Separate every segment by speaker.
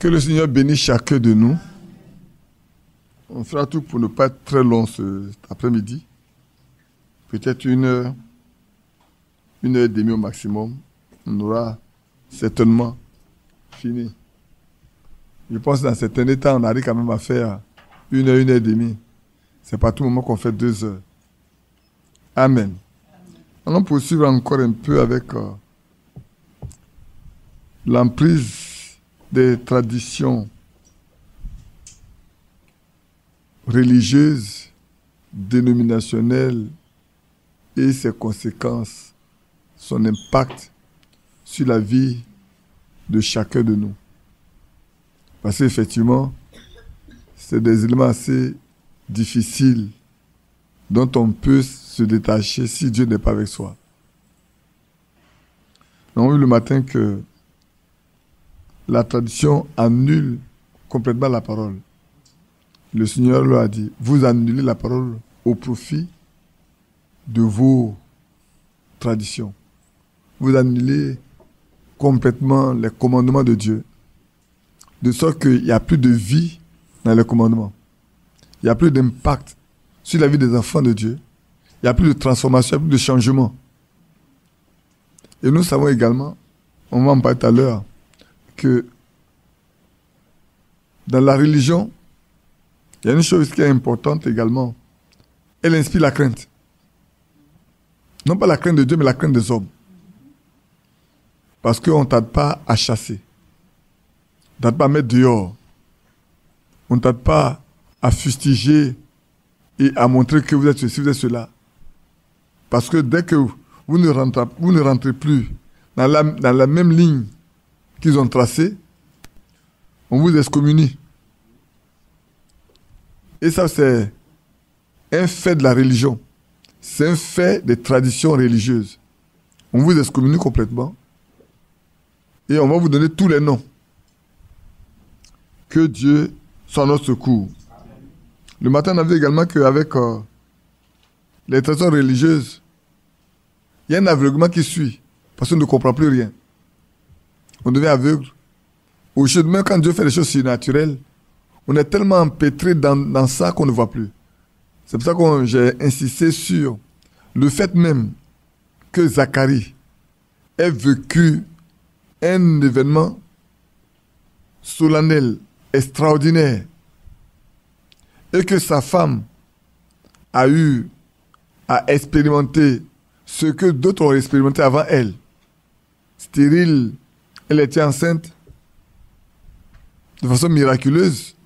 Speaker 1: Que le Seigneur bénisse chacun de nous. On fera tout pour ne pas être très long cet après-midi. Peut-être 1 heure, 1h30 au maximum. On aura certainement fini. Je pense que dans certains états, on arrive quand même à faire 1 heure, 1h30. C'est pas tout moment qu'on fait 2 heures. Amen. Allons poursuivre encore un peu avec l'emprise des traditions religieuses, dénominationnelles et ses conséquences, son impact sur la vie de chacun de nous. Parce qu'effectivement, c'est des éléments assez difficiles dont on peut se détacher si Dieu n'est pas avec soi. Nous avons vu le matin que la tradition annule complètement la parole. Le Seigneur leur a dit, vous annulez la parole au profit de vos traditions. Vous annulez complètement les commandements de Dieu. De sorte qu'il n'y a plus de vie dans les commandements. Il n'y a plus d'impact sur la vie des enfants de Dieu. Il n'y a plus de transformation, il n'y a plus de changement. Et nous savons également, on va en parler tout à l'heure, que dans la religion, il y a une chose qui est importante également. Elle inspire la crainte. Non pas la crainte de Dieu, mais la crainte des hommes. Parce qu'on ne tarde pas à chasser. On ne tarde pas à mettre dehors. On ne tarde pas à fustiger et à montrer que vous êtes ceci, vous êtes cela. Parce que dès que vous ne rentrez plus dans la même ligne qu'ils ont tracée, on vous excommunie. Et ça, c'est un fait de la religion. C'est un fait des traditions religieuses. On vous excommunie complètement. Et on va vous donner tous les noms. Que Dieu soit notre secours. Le matin, on a vu également qu'avec les traditions religieuses, il y a un aveuglement qui suit. Parce qu'on ne comprend plus rien. On devient aveugle. Aujourd'hui, même quand Dieu fait des choses surnaturelles, on est tellement empêtré dans ça qu'on ne voit plus. C'est pour ça que j'ai insisté sur le fait même que Zacharie ait vécu un événement solennel, extraordinaire, et que sa femme a eu à expérimenter ce que d'autres ont expérimenté avant elle. Stérile, elle était enceinte de façon miraculeuse.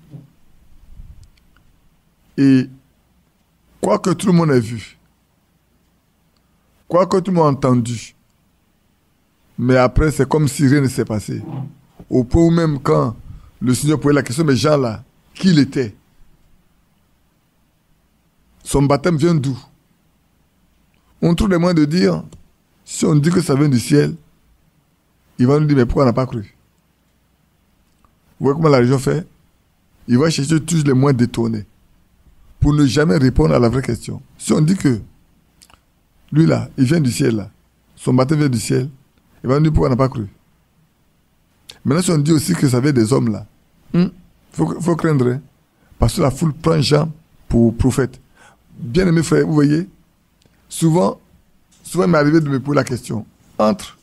Speaker 1: Et quoi que tout le monde ait vu, quoi que tout le monde ait entendu, mais après c'est comme si rien ne s'est passé. Au point où même quand le Seigneur posait la question, mais Jean là, qui il était? Son baptême vient d'où? On trouve des moyens de dire, si on dit que ça vient du ciel, il va nous dire, mais pourquoi on n'a pas cru? Vous voyez comment la religion fait? Il va chercher tous les moyens détournés pour ne jamais répondre à la vraie question. Si on dit que lui là, il vient du ciel là, son baptême vient du ciel, il va nous dire pourquoi on n'a pas cru. Maintenant, si on dit aussi que ça vient des hommes là, faut craindre, hein, parce que la foule prend Jean pour prophète. Bien aimé frère, vous voyez, souvent il m'est arrivé de me poser la question, entre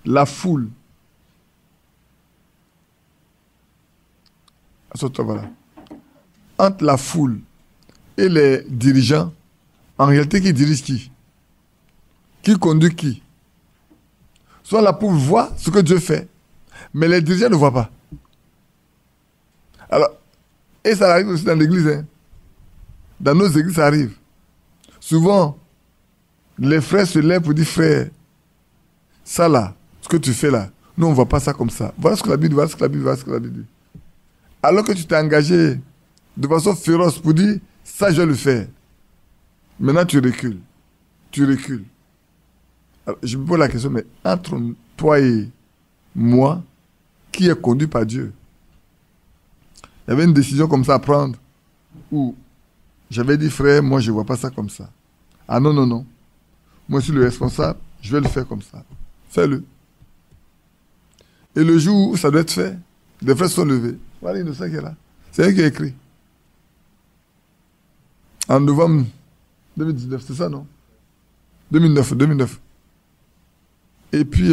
Speaker 1: la foule, voilà, entre la foule et les dirigeants, en réalité, qui dirige qui? Qui conduit qui? Soit la foule voit ce que Dieu fait, mais les dirigeants ne voient pas. Alors, et ça arrive aussi dans l'église. Hein. Dans nos églises, ça arrive. Souvent, les frères se lèvent pour dire, frère, ça là, ce que tu fais là, nous on ne voit pas ça comme ça. Voilà ce que la Bible dit, voilà ce que la Bible dit, voilà ce que la Bible dit. Alors que tu t'es engagé de façon féroce pour dire, ça je vais le faire. Maintenant tu recules. Tu recules. Alors, je me pose la question, mais entre toi et moi, qui est conduit par Dieu? Il y avait une décision comme ça à prendre où j'avais dit, frère, moi je ne vois pas ça comme ça. Ah non, non, non. Moi je suis le responsable, je vais le faire comme ça. Fais-le. Et le jour où ça doit être fait, Les frères sont levés. Voilà l'innocent qui est là. C'est eux qui a écrit. En novembre 2019, c'est ça, non? 2009. Et puis,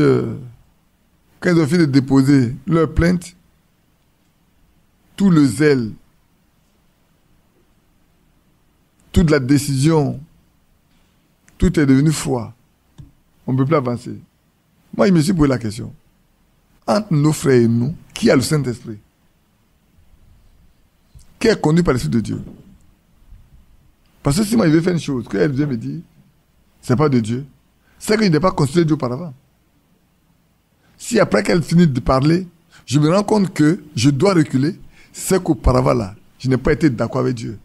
Speaker 1: quand ils ont fini de déposer leur plainte, tout le zèle, toute la décision, tout est devenu froid. On ne peut plus avancer. Moi, je me suis posé la question. Entre nos frères et nous, qui a le Saint-Esprit? Qui est conduit par l'Esprit de Dieu? Parce que si moi, je vais faire une chose, qu'elle vient me dire, c'est pas de Dieu, c'est qu'il n'est pas considéré Dieu auparavant. Si après qu'elle finit de parler, je me rends compte que je dois reculer, c'est qu'auparavant là, je n'ai pas été d'accord avec Dieu.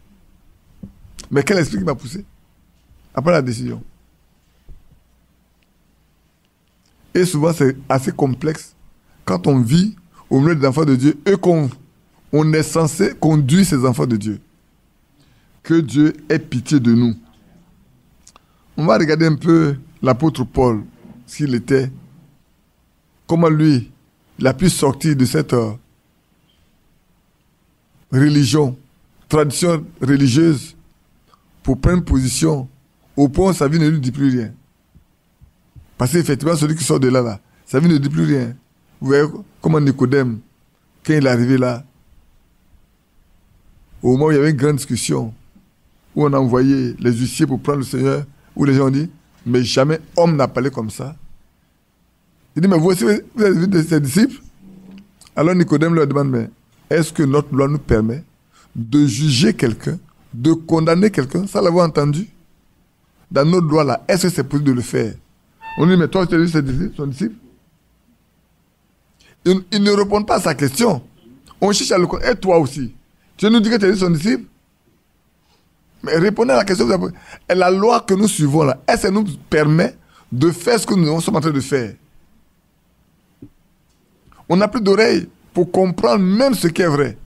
Speaker 1: Mais quel esprit qui m'a poussé? Après la décision. Et souvent, c'est assez complexe quand on vit au milieu des enfants de Dieu et qu'on est censé conduire ces enfants de Dieu. Que Dieu ait pitié de nous. On va regarder un peu l'apôtre Paul, s'il était, comment lui, il a pu sortir de cette religion, tradition religieuse, pour prendre position au point où sa vie ne lui dit plus rien. Parce qu'effectivement, celui qui sort de là, sa vie ne dit plus rien. Vous voyez comment Nicodème, quand il est arrivé là, au moment où il y avait une grande discussion, où on a envoyé les huissiers pour prendre le Seigneur, où les gens ont dit, mais jamais homme n'a parlé comme ça. Il dit, mais vous aussi, vous avez vu de ses disciples? Alors Nicodème leur demande, mais est-ce que notre loi nous permet de juger quelqu'un, de condamner quelqu'un, sans l'avoir entendu? Dans notre loi là, est-ce que c'est possible de le faire? On dit, mais toi, tu as vu son disciple? Il ne répond pas à sa question. On cherche à le connaître. Et toi aussi, tu nous dis que tu as vu son disciple? Mais répondez à la question. Et la loi que nous suivons là, est-ce qu'elle nous permet de faire ce que nous sommes en train de faire? On n'a plus d'oreilles pour comprendre même ce qui est vrai.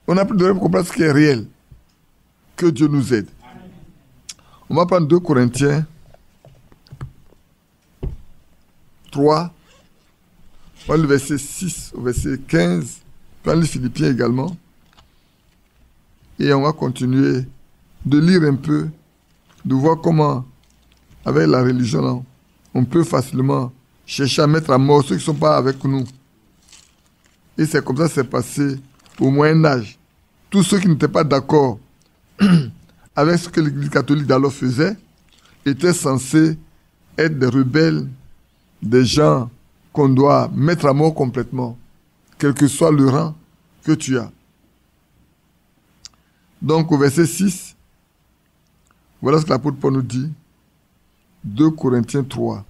Speaker 1: On n'a plus d'oreilles pour comprendre ce qui est réel. Que Dieu nous aide. On va prendre 2 Corinthiens 3, on va le verset 6 au verset 15, on va le Philippiens également. Et on va continuer de lire un peu, de voir comment, avec la religion, là, on peut facilement chercher à mettre à mort ceux qui ne sont pas avec nous. Et c'est comme ça que c'est passé au Moyen-Âge. Tous ceux qui n'étaient pas d'accord avec ce que l'Église catholique d'alors faisait étaient censés être des rebelles, des gens qu'on doit mettre à mort complètement, quel que soit le rang que tu as. Donc au verset 6, voilà ce que l'apôtre Paul nous dit, 2 Corinthiens 3.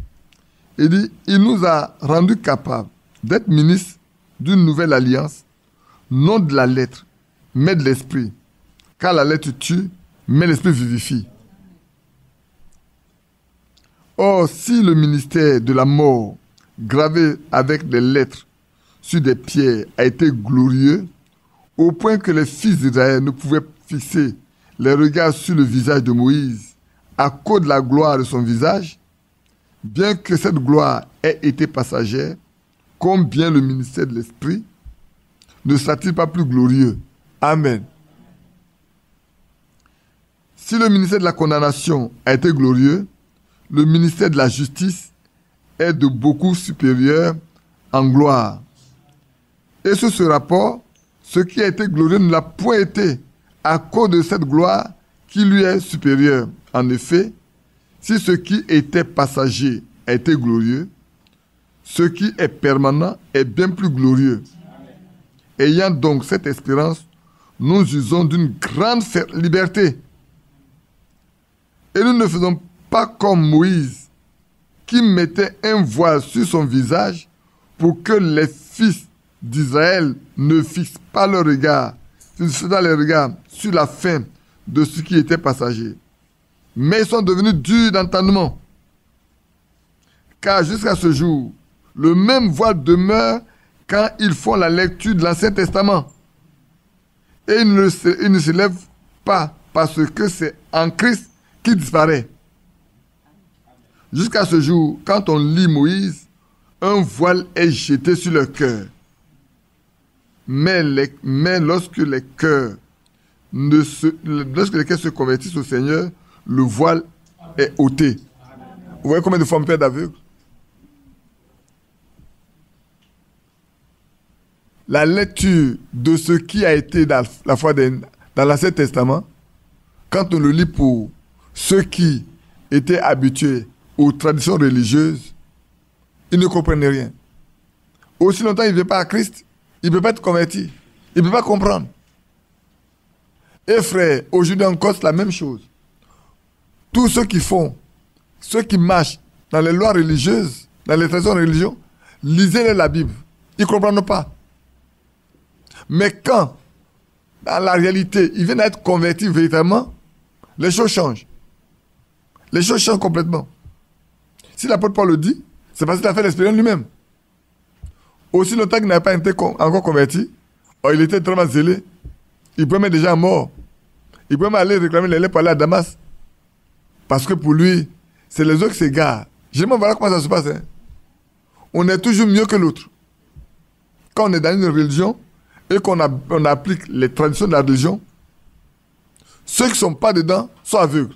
Speaker 1: Il dit, il nous a rendus capables d'être ministres d'une nouvelle alliance, non de la lettre, mais de l'esprit. Car la lettre tue, mais l'esprit vivifie. Or, si le ministère de la mort, gravé avec des lettres sur des pierres, a été glorieux, au point que les fils d'Israël ne pouvaient fixer les regards sur le visage de Moïse à cause de la gloire de son visage, bien que cette gloire ait été passagère, combien le ministère de l'Esprit ne sera-t-il pas plus glorieux? Amen. Si le ministère de la condamnation a été glorieux, le ministère de la justice est de beaucoup supérieur en gloire. Et sur ce rapport, ce qui a été glorieux ne l'a point été à cause de cette gloire qui lui est supérieure. En effet, si ce qui était passager a été glorieux, ce qui est permanent est bien plus glorieux. Ayant donc cette espérance, nous usons d'une grande liberté. Et nous ne faisons pas comme Moïse, qui mettait un voile sur son visage pour que les fils d'Israël ne fixent pas leur regard, sur la fin de ce qui était passager. Mais ils sont devenus durs d'entendement. Car jusqu'à ce jour, le même voile demeure quand ils font la lecture de l'Ancien Testament. Et ils ne se lèvent pas parce que c'est en Christ qui disparaît. Jusqu'à ce jour, quand on lit Moïse, un voile est jeté sur le cœur. Mais lorsque les cœurs se convertissent au Seigneur, le voile est ôté. Vous voyez combien de fois on perd d'aveugles? La lecture de ce qui a été dans l'Ancien Testament, quand on le lit pour ceux qui étaient habitués aux traditions religieuses, ils ne comprennent rien. Aussi longtemps il ne vient pas à Christ, il ne peut pas être converti. Il ne peut pas comprendre. Et frère, aujourd'hui encore, c'est la même chose. Tous ceux qui marchent dans les lois religieuses, dans les traditions religieuses, lisez la Bible. Ils ne comprennent pas. Mais quand, dans la réalité, ils viennent à être convertis véritablement, les choses changent. Les choses changent complètement. Si l'apôtre Paul le dit, c'est parce qu'il a fait l'expérience lui-même. Aussi longtemps qu'il n'avait pas été encore converti, il était vraiment zélé. Il pouvait mettre des gens à mort. Il pouvait même aller réclamer les lettres pour aller à Damas. Parce que pour lui, c'est les autres qui s'égarent. Généralement, voilà comment ça se passe. Hein. On est toujours mieux que l'autre. Quand on est dans une religion et qu'on applique les traditions de la religion, ceux qui ne sont pas dedans sont aveugles.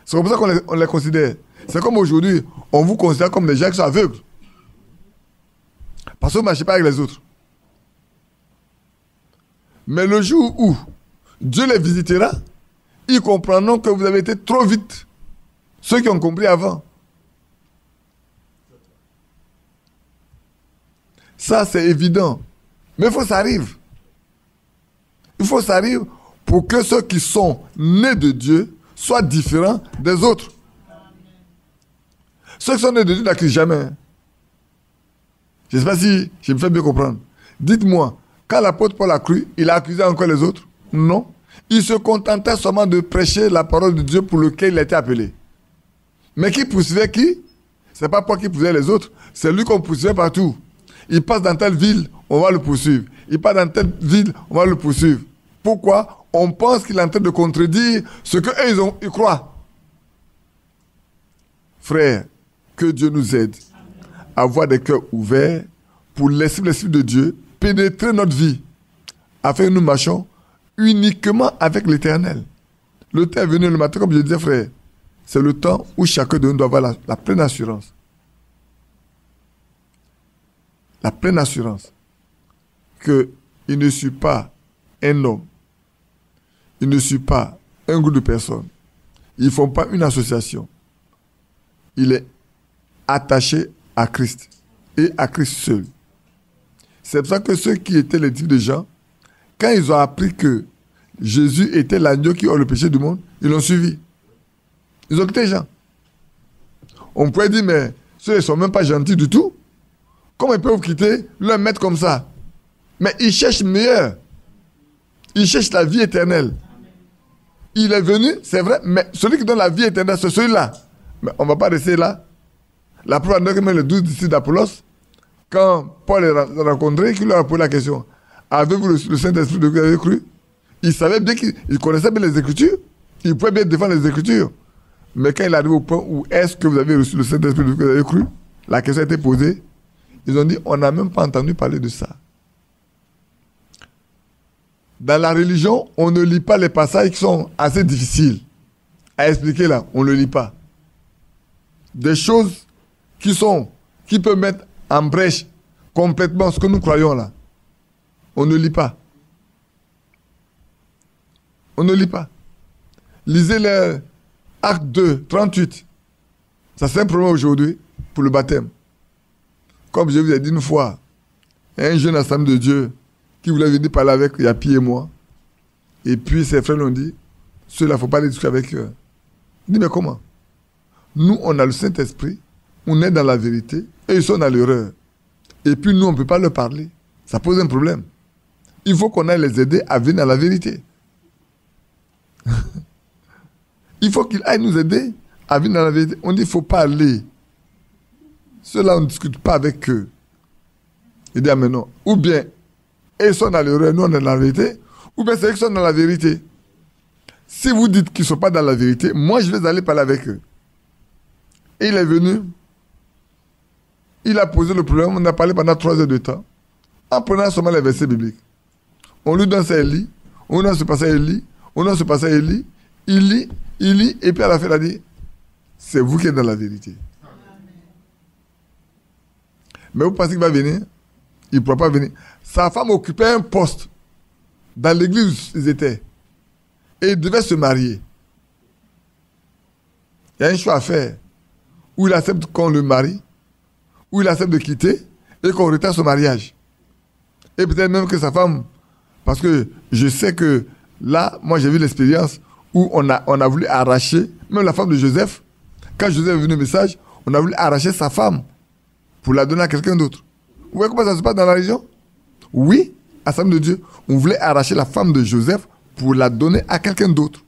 Speaker 1: C'est comme ça qu'on les considère. C'est comme aujourd'hui, on vous considère comme des gens qui sont aveugles. Parce que vous ne marchez pas avec les autres. Mais le jour où Dieu les visitera, ils comprendront que vous avez été trop vite. Ceux qui ont compris avant. Ça, c'est évident. Mais il faut que ça arrive. Il faut que ça arrive pour que ceux qui sont nés de Dieu soient différents des autres. Ceux qui sont nés de Dieu n'accusent jamais. Je ne sais pas si je me fais bien comprendre. Dites-moi, quand l'apôtre Paul a cru, il a accusé encore les autres? Non. Il se contentait seulement de prêcher la parole de Dieu pour laquelle il a été appelé. Mais qui poursuivait qui? Ce n'est pas Paul qui poursuivait les autres, c'est lui qu'on poursuivait partout. Il passe dans telle ville, on va le poursuivre. Il passe dans telle ville, on va le poursuivre. Pourquoi? On pense qu'il est en train de contredire ce qu'eux, ils croient. Frère, que Dieu nous aide à avoir des cœurs ouverts pour laisser l'Esprit de Dieu pénétrer notre vie, afin que nous marchions uniquement avec l'Éternel. Le temps est venu le matin, comme je disais, frère, c'est le temps où chacun de nous doit avoir la pleine assurance. La pleine assurance qu'il ne suit pas un homme, il ne suit pas un groupe de personnes, ils ne font pas une association. Il est attaché à Christ et à Christ seul. C'est pour ça que ceux qui étaient les types de gens, quand ils ont appris que Jésus était l'agneau qui ôte le péché du monde, ils l'ont suivi. Ils ont quitté Jean. On pourrait dire, mais ceux-là ne sont même pas gentils du tout. Comment ils peuvent quitter leur maître comme ça? Mais ils cherchent meilleur. Ils cherchent la vie éternelle. Il est venu, c'est vrai, mais celui qui donne la vie éternelle, c'est celui-là. Mais on ne va pas rester là. La preuve en est que même les 12 disciples d'Apollos, quand Paul les rencontré, qu'il leur a posé la question, avez-vous le Saint-Esprit de que vous avez cru? Il savait bien qu'il connaissait bien les Écritures. Il pouvait bien défendre les Écritures. Mais quand il arrive au point où est-ce que vous avez reçu le Saint-Esprit de que vous avez cru, la question a été posée. Ils ont dit, on n'a même pas entendu parler de ça. Dans la religion, on ne lit pas les passages qui sont assez difficiles à expliquer là. On ne le lit pas. Des choses qui peuvent mettre en brèche complètement ce que nous croyons là. On ne lit pas. On ne lit pas. Lisez les Actes 2, 38. Ça c'est un problème aujourd'hui pour le baptême. Comme je vous ai dit une fois, un jeune assemblée de Dieu qui voulait venir parler avec Yapi et moi. Et puis ses frères l'ont dit, ceux-là, il ne faut pas les discuter avec eux. Il dit, mais comment? Nous, on a le Saint-Esprit, on est dans la vérité, et ils sont dans l'erreur. Et puis nous, on ne peut pas leur parler. Ça pose un problème. Il faut qu'on aille les aider à venir dans la vérité. Il faut qu'ils aillent nous aider à venir dans la vérité. On dit, il ne faut pas aller. Ceux-là, on ne discute pas avec eux. Il dit, ah mais non. Ou bien, ils sont dans l'erreur, nous on est dans la vérité, ou bien c'est eux qui sont dans la vérité. Si vous dites qu'ils ne sont pas dans la vérité, moi je vais aller parler avec eux. Et il est venu il a posé le problème, on a parlé pendant 3 heures de temps, en prenant seulement les versets bibliques. On lui donne ça, il lit, on lui donne ce passage, il lit, on lui donne ce passage, il lit, et puis à la fin, il a dit, c'est vous qui êtes dans la vérité. Mais vous pensez qu'il va venir? Il ne pourra pas venir. Sa femme occupait un poste dans l'église où ils étaient. Et ils devaient se marier. Il y a un choix à faire. Ou il accepte qu'on le marie, ou il accepte de quitter, et qu'on retarde son mariage. Et peut-être même que sa femme, parce que je sais que là, moi j'ai vu l'expérience où on a voulu arracher, même la femme de Joseph, quand Joseph est venu au message, on a voulu arracher sa femme pour la donner à quelqu'un d'autre. Vous voyez comment ça se passe dans la région? Oui, à la de Dieu, on voulait arracher la femme de Joseph pour la donner à quelqu'un d'autre.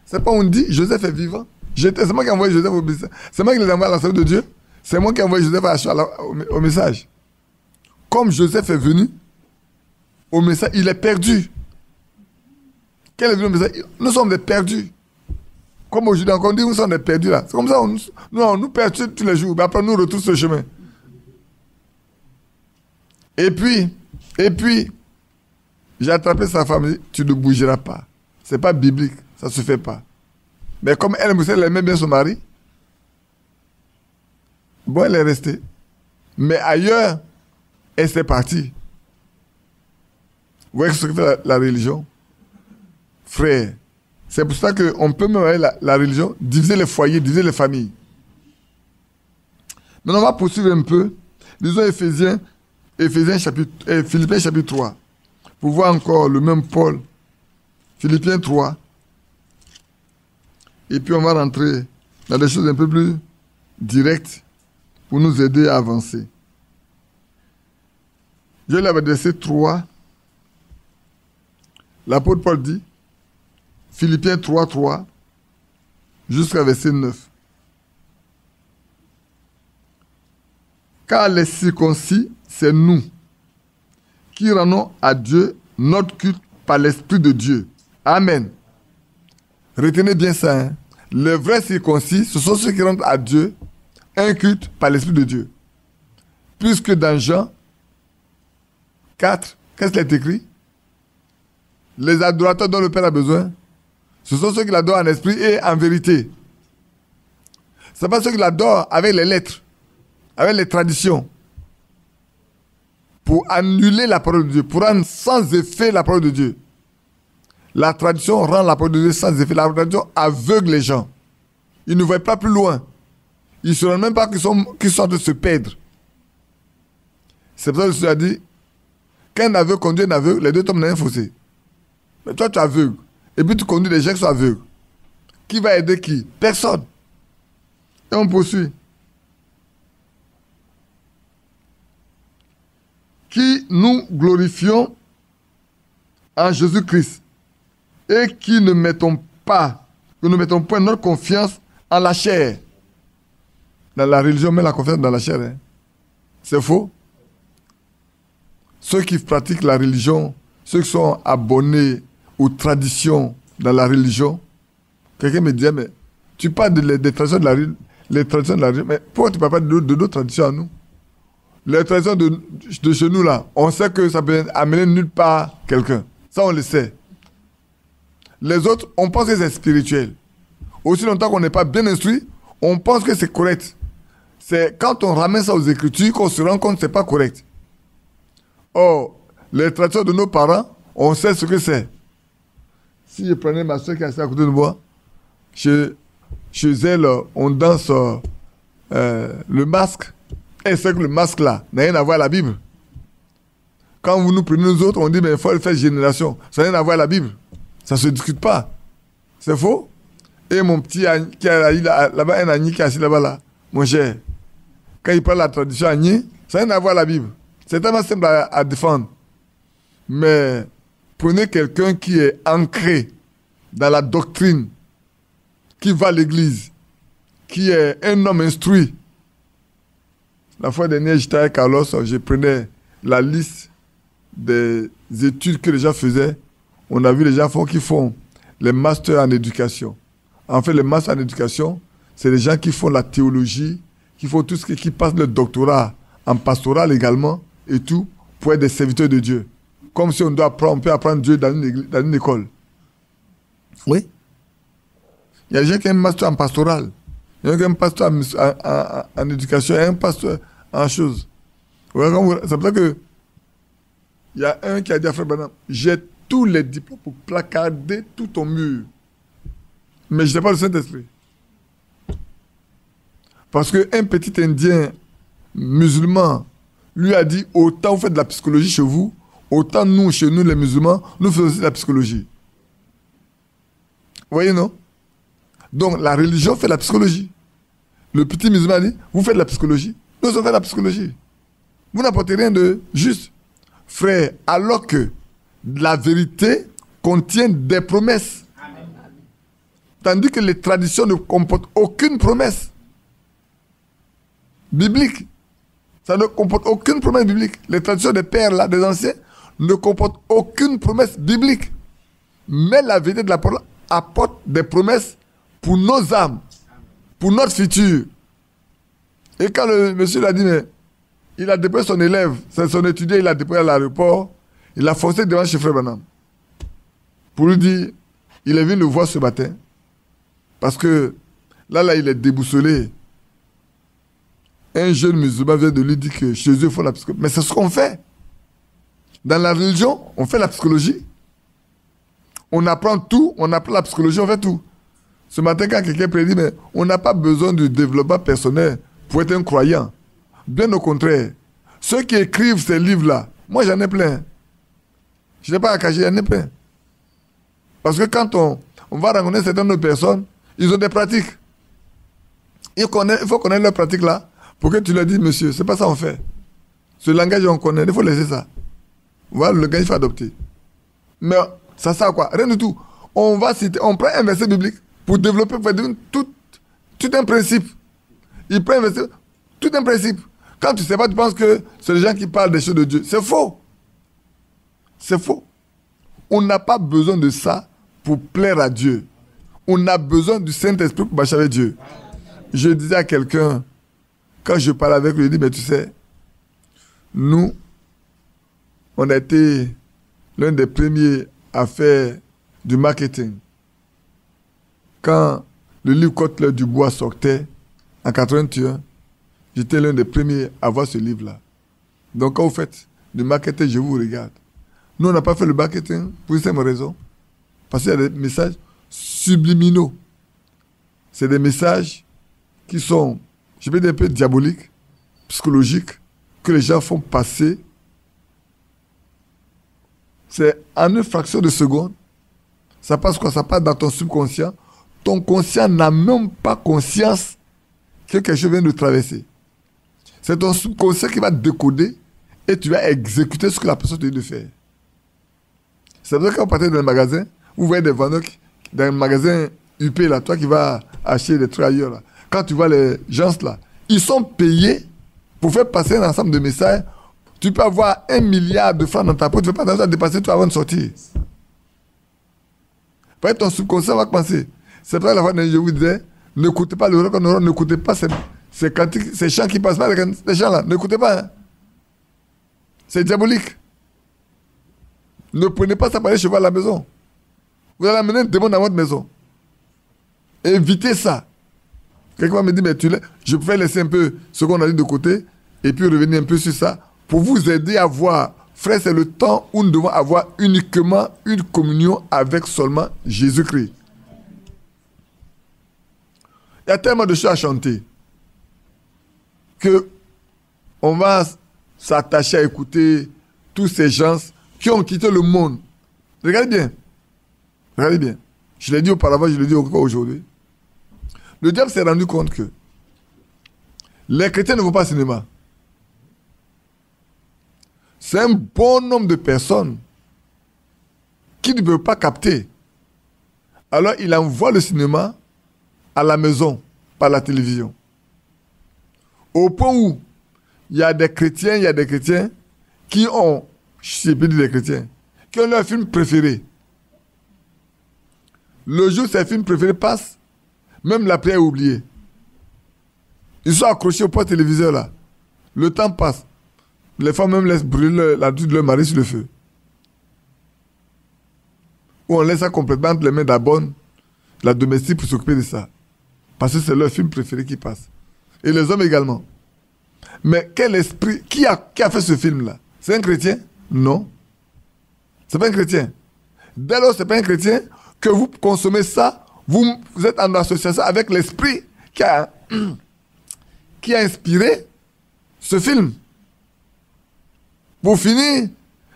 Speaker 1: C'est pas on dit Joseph est vivant. C'est moi qui ai envoyé Joseph au message. C'est moi qui l'ai envoyé à la de Dieu. C'est moi qui ai envoyé Joseph au message. Comme Joseph est venu au message, il est perdu. Quel est venu au message? Nous sommes des perdus. Comme aujourd'hui, on dit nous sommes des perdus là. C'est comme ça, nous perdons tous les jours. Mais après, nous retrouvons ce chemin. Et puis, j'ai attrapé sa femme et dit, tu ne bougeras pas. Ce n'est pas biblique, ça ne se fait pas. Mais comme elle aimait bien son mari, bon, elle est restée. Mais ailleurs, elle s'est partie. Vous voyez ce que fait la religion? Frère, c'est pour ça qu'on peut même avec la religion diviser les foyers, diviser les familles. Maintenant, on va poursuivre un peu. Lisons Philippiens chapitre 3. Pour voir encore le même Paul. Philippiens 3. Et puis on va rentrer dans des choses un peu plus directes pour nous aider à avancer. Je lis le verset 3. L'apôtre Paul dit, Philippiens 3, 3, jusqu'à verset 9. Car les circoncis, c'est nous qui rendons à Dieu notre culte par l'Esprit de Dieu. Amen. Retenez bien ça. Hein? Les vrais circoncis, ce sont ceux qui rendent à Dieu un culte par l'Esprit de Dieu. Puisque dans Jean 4, qu'est-ce qu'il est écrit? Les adorateurs dont le Père a besoin, ce sont ceux qui l'adorent en esprit et en vérité. Ce n'est pas ceux qui l'adorent avec les lettres, avec les traditions, pour annuler la parole de Dieu, pour rendre sans effet la parole de Dieu. La tradition rend la parole de Dieu sans effet. La tradition aveugle les gens. Ils ne voient pas plus loin. Ils ne se rendent même pas qu'ils sont en train de se perdre. C'est pour ça que Jésus a dit, qu'un aveugle conduit un aveugle, les deux tombent dans un fossé. Mais toi, tu es aveugle. Et puis tu conduis des gens qui sont aveugles. Qui va aider qui? Personne. Et on poursuit. Qui nous glorifions en Jésus-Christ et qui ne mettons point notre confiance en la chair. Dans la religion, on met la confiance dans la chair. Hein. C'est faux. Ceux qui pratiquent la religion, ceux qui sont abonnés aux traditions dans la religion, quelqu'un me dit, mais tu parles des traditions de la religion, les traditions de la religion, mais pourquoi tu ne parles pas de nos traditions à nous? Les traditions de chez nous, là, on sait que ça peut amener nulle part quelqu'un. Ça, on le sait. Les autres, on pense que c'est spirituel. Aussi longtemps qu'on n'est pas bien instruit, on pense que c'est correct. C'est quand on ramène ça aux Écritures qu'on se rend compte que ce n'est pas correct. Or, les traditions de nos parents, on sait ce que c'est. Si je prenais ma soeur qui est assise à côté de moi, chez elle, on danse le masque. Et c'est que le masque là n'a rien à voir avec la Bible. Quand vous nous prenez nous autres, on dit mais il faut le faire génération. Ça n'a rien à voir avec la Bible. Ça ne se discute pas. C'est faux. Et mon petit qui est là-bas, un Agni qui est assis là-bas, là, mon cher, quand il parle de la tradition Agni, ça n'a rien à voir avec la Bible. C'est tellement simple à défendre. Mais prenez quelqu'un qui est ancré dans la doctrine, qui va à l'église, qui est un homme instruit. La fois dernière, j'étais avec Carlos, je prenais la liste des études que les gens faisaient. On a vu les gens qui font les masters en éducation. En fait, les masters en éducation, c'est les gens qui font la théologie, qui font tout ce qui passent le doctorat en pastoral également et tout, pour être des serviteurs de Dieu. Comme si on peut apprendre Dieu dans une école. Oui. Il y a des gens qui ont un master en pastoral. Il y a un pasteur en éducation, il y a un pasteur en choses. C'est pour ça que il y a un qui a dit à Frère Branham, j'ai tous les diplômes pour placarder tout ton mur. Mais je n'ai pas le Saint-Esprit. Parce qu'un petit Indien musulman lui a dit, autant vous faites de la psychologie chez vous, autant nous, chez nous les musulmans, nous faisons aussi de la psychologie. Vous voyez, non? Donc la religion fait la psychologie. Le petit musulman dit, vous faites de la psychologie, nous on fait de la psychologie. Vous n'apportez rien de juste. Frère, alors que la vérité contient des promesses. Amen. Tandis que les traditions ne comportent aucune promesse biblique. Ça ne comporte aucune promesse biblique. Les traditions des pères, là, des anciens, ne comportent aucune promesse biblique. Mais la vérité de la parole apporte des promesses pour nos âmes, pour notre futur. Et quand le monsieur l'a dit, mais il a déposé son élève, c'est son étudiant, il a déposé à l'aéroport, il a foncé devant chez Frère Branham. Pour lui dire, il est venu le voir ce matin, parce que là, il est déboussolé. Un jeune musulman vient de lui dire que chez eux, il faut la psychologie. Mais c'est ce qu'on fait. Dans la religion, on fait la psychologie. On apprend tout, on apprend la psychologie, on fait tout. Ce matin, quand quelqu'un prédit, mais on n'a pas besoin de développement personnel pour être un croyant. Bien au contraire. Ceux qui écrivent ces livres-là, moi j'en ai plein. Je n'ai pas à cacher, j'en ai plein. Parce que quand on va rencontrer certaines autres personnes, ils ont des pratiques. Il faut connaître leurs pratiques là pour que tu leur dises, monsieur, c'est pas ça qu'on fait. Ce langage, on connaît, il faut laisser ça. Voilà le langage qu'il faut adopter. Mais ça sert à quoi? Rien du tout. On prend un verset biblique pour développer, pour devenir tout un principe. Il prend un verset, tout un principe. Quand tu ne sais pas, tu penses que c'est les gens qui parlent des choses de Dieu. C'est faux. C'est faux. On n'a pas besoin de ça pour plaire à Dieu. On a besoin du Saint-Esprit pour marcher avec Dieu. Je disais à quelqu'un, quand je parlais avec lui, je dis, mais tu sais, nous, on a été l'un des premiers à faire du marketing. Quand le livre Côte du Bois sortait, en 81, j'étais l'un des premiers à voir ce livre-là. Donc, quand vous faites du marketing, je vous regarde. Nous, on n'a pas fait le marketing pour une simple raison. Parce qu'il y a des messages subliminaux. C'est des messages qui sont, je vais dire un peu diaboliques, psychologiques, que les gens font passer. C'est en une fraction de seconde. Ça passe quoi? Ça passe dans ton subconscient. Ton conscient n'a même pas conscience que quelque chose vient de traverser. C'est ton subconscient qui va décoder et tu vas exécuter ce que la personne te dit de faire. C'est pour ça que quand vous partez dans le magasin, vous voyez des vendeurs dans un magasin UP, là, toi qui vas acheter des trucs ailleurs, là. Quand tu vois les gens là, ils sont payés pour faire passer un ensemble de messages. Tu peux avoir 1 milliard de francs dans ta poche, tu ne fais pas attention à dépasser tout avant de sortir. Peut-être ton subconscient va penser. C'est pour ça que la fois je vous disais, n'écoutez pas le rock, n'écoutez pas ces chants qui passent pas, les chants là, n'écoutez pas. Hein. C'est diabolique. Ne prenez pas ça pour aller chez vous à la maison. Vous allez amener un démon dans votre maison. Évitez ça. Quelqu'un va me dire, mais je préfère laisser un peu ce qu'on a dit de côté et puis revenir un peu sur ça pour vous aider à voir. Frère, c'est le temps où nous devons avoir uniquement une communion avec seulement Jésus-Christ. Il y a tellement de choses à chanter que on va s'attacher à écouter tous ces gens qui ont quitté le monde. Regardez bien. Regardez bien. Je l'ai dit auparavant, je le dis encore aujourd'hui. Le diable s'est rendu compte que les chrétiens ne vont pas au cinéma. C'est un bon nombre de personnes qui ne peuvent pas capter. Alors il envoie le cinéma à la maison, par la télévision. Au point où il y a des chrétiens qui ont, je sais plus des chrétiens, qui ont leur film préféré. Le jour où ces films préférés passent, même la prière est oubliée. Ils sont accrochés au poste téléviseur là. Le temps passe. Les femmes même laissent brûler la douche de leur mari sur le feu. Ou on laisse ça complètement entre les mains d'Abonne, la domestique, pour s'occuper de ça. Parce que c'est leur film préféré qui passe. Et les hommes également. Mais quel esprit... Qui a fait ce film-là? C'est un chrétien? Non. C'est pas un chrétien. Dès lors, c'est pas un chrétien que vous consommez ça, vous êtes en association avec l'esprit qui a inspiré ce film. Pour finir,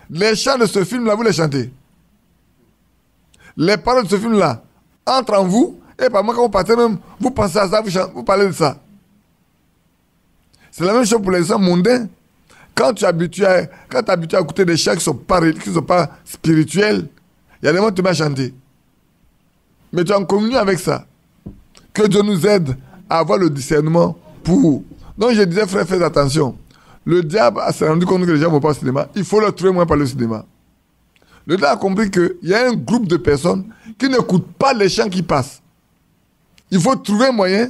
Speaker 1: les chants de ce film-là, vous les chantez. Les paroles de ce film-là entrent en vous, et par moi, quand vous partez même, vous pensez à ça, vous parlez de ça. C'est la même chose pour les hommes mondains. Quand tu es habitué à écouter des chants qui ne sont pas spirituels, il y a des moments où tu vas chanter. Mais tu es en communion avec ça. Que Dieu nous aide à avoir le discernement pour... Donc je disais, frère, faites attention. Le diable s'est rendu compte que les gens ne vont pas au cinéma. Il faut leur trouver moins par le cinéma. Le diable a compris qu'il y a un groupe de personnes qui n'écoutent pas les chants qui passent. Il faut trouver un moyen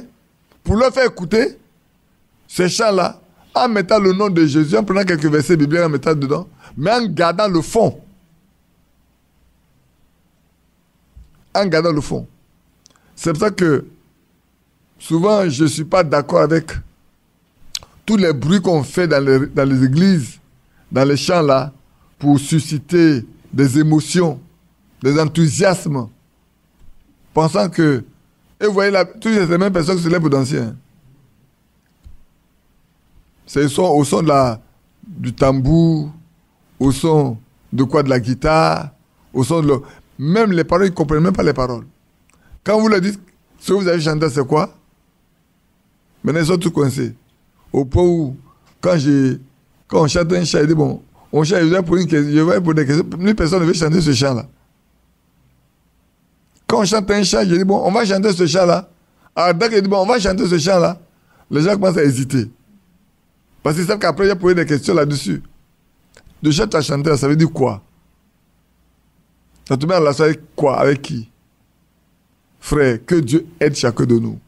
Speaker 1: pour leur faire écouter ces chants-là en mettant le nom de Jésus, en prenant quelques versets bibliques, en mettant dedans, mais en gardant le fond. En gardant le fond. C'est pour ça que souvent, je ne suis pas d'accord avec tous les bruits qu'on fait dans les églises, dans les chants là, pour susciter des émotions, des enthousiasmes, pensant que... Et vous voyez, toutes les mêmes personnes qui se lèvent pour danser. Hein. C'est au son du tambour, au son de quoi, de la guitare, au son de... Même les paroles, ils ne comprennent même pas les paroles. Quand vous leur dites, ce que vous avez chanté, c'est quoi? Maintenant, ils sont tous coincés. Au point où, quand on chante un chant, il dit, bon, on chante, je vais poser des questions. Plus personne ne veut chanter ce chant-là. Quand on chante un chant, je dis, bon, on va chanter ce chant-là. Alors, dès qu'il dit, bon, on va chanter ce chant-là, les gens commencent à hésiter. Parce qu'ils savent qu'après, il a posé des questions là-dessus. Le chant que tu as chanté, ça veut dire quoi? Ça te met en relation avec quoi? Avec qui? Frère, que Dieu aide chacun de nous.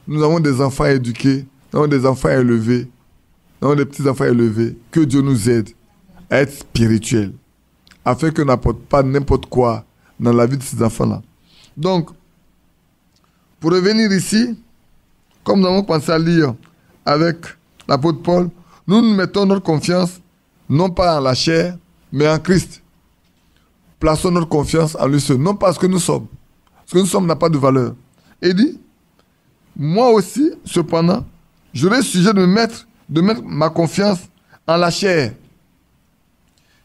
Speaker 1: Nous avons des enfants éduqués, nous avons des enfants élevés, nous avons des petits-enfants élevés. Que Dieu nous aide à être spirituels, afin que n'apporte pas n'importe quoi dans la vie de ces enfants-là. Donc, pour revenir ici, comme nous avons pensé à lire avec l'apôtre Paul, nous mettons notre confiance non pas en la chair, mais en Christ. Plaçons notre confiance en lui seul, non pas ce que nous sommes. Ce que nous sommes n'a pas de valeur. Et il dit, moi aussi, cependant, j'aurais sujet de mettre ma confiance en la chair.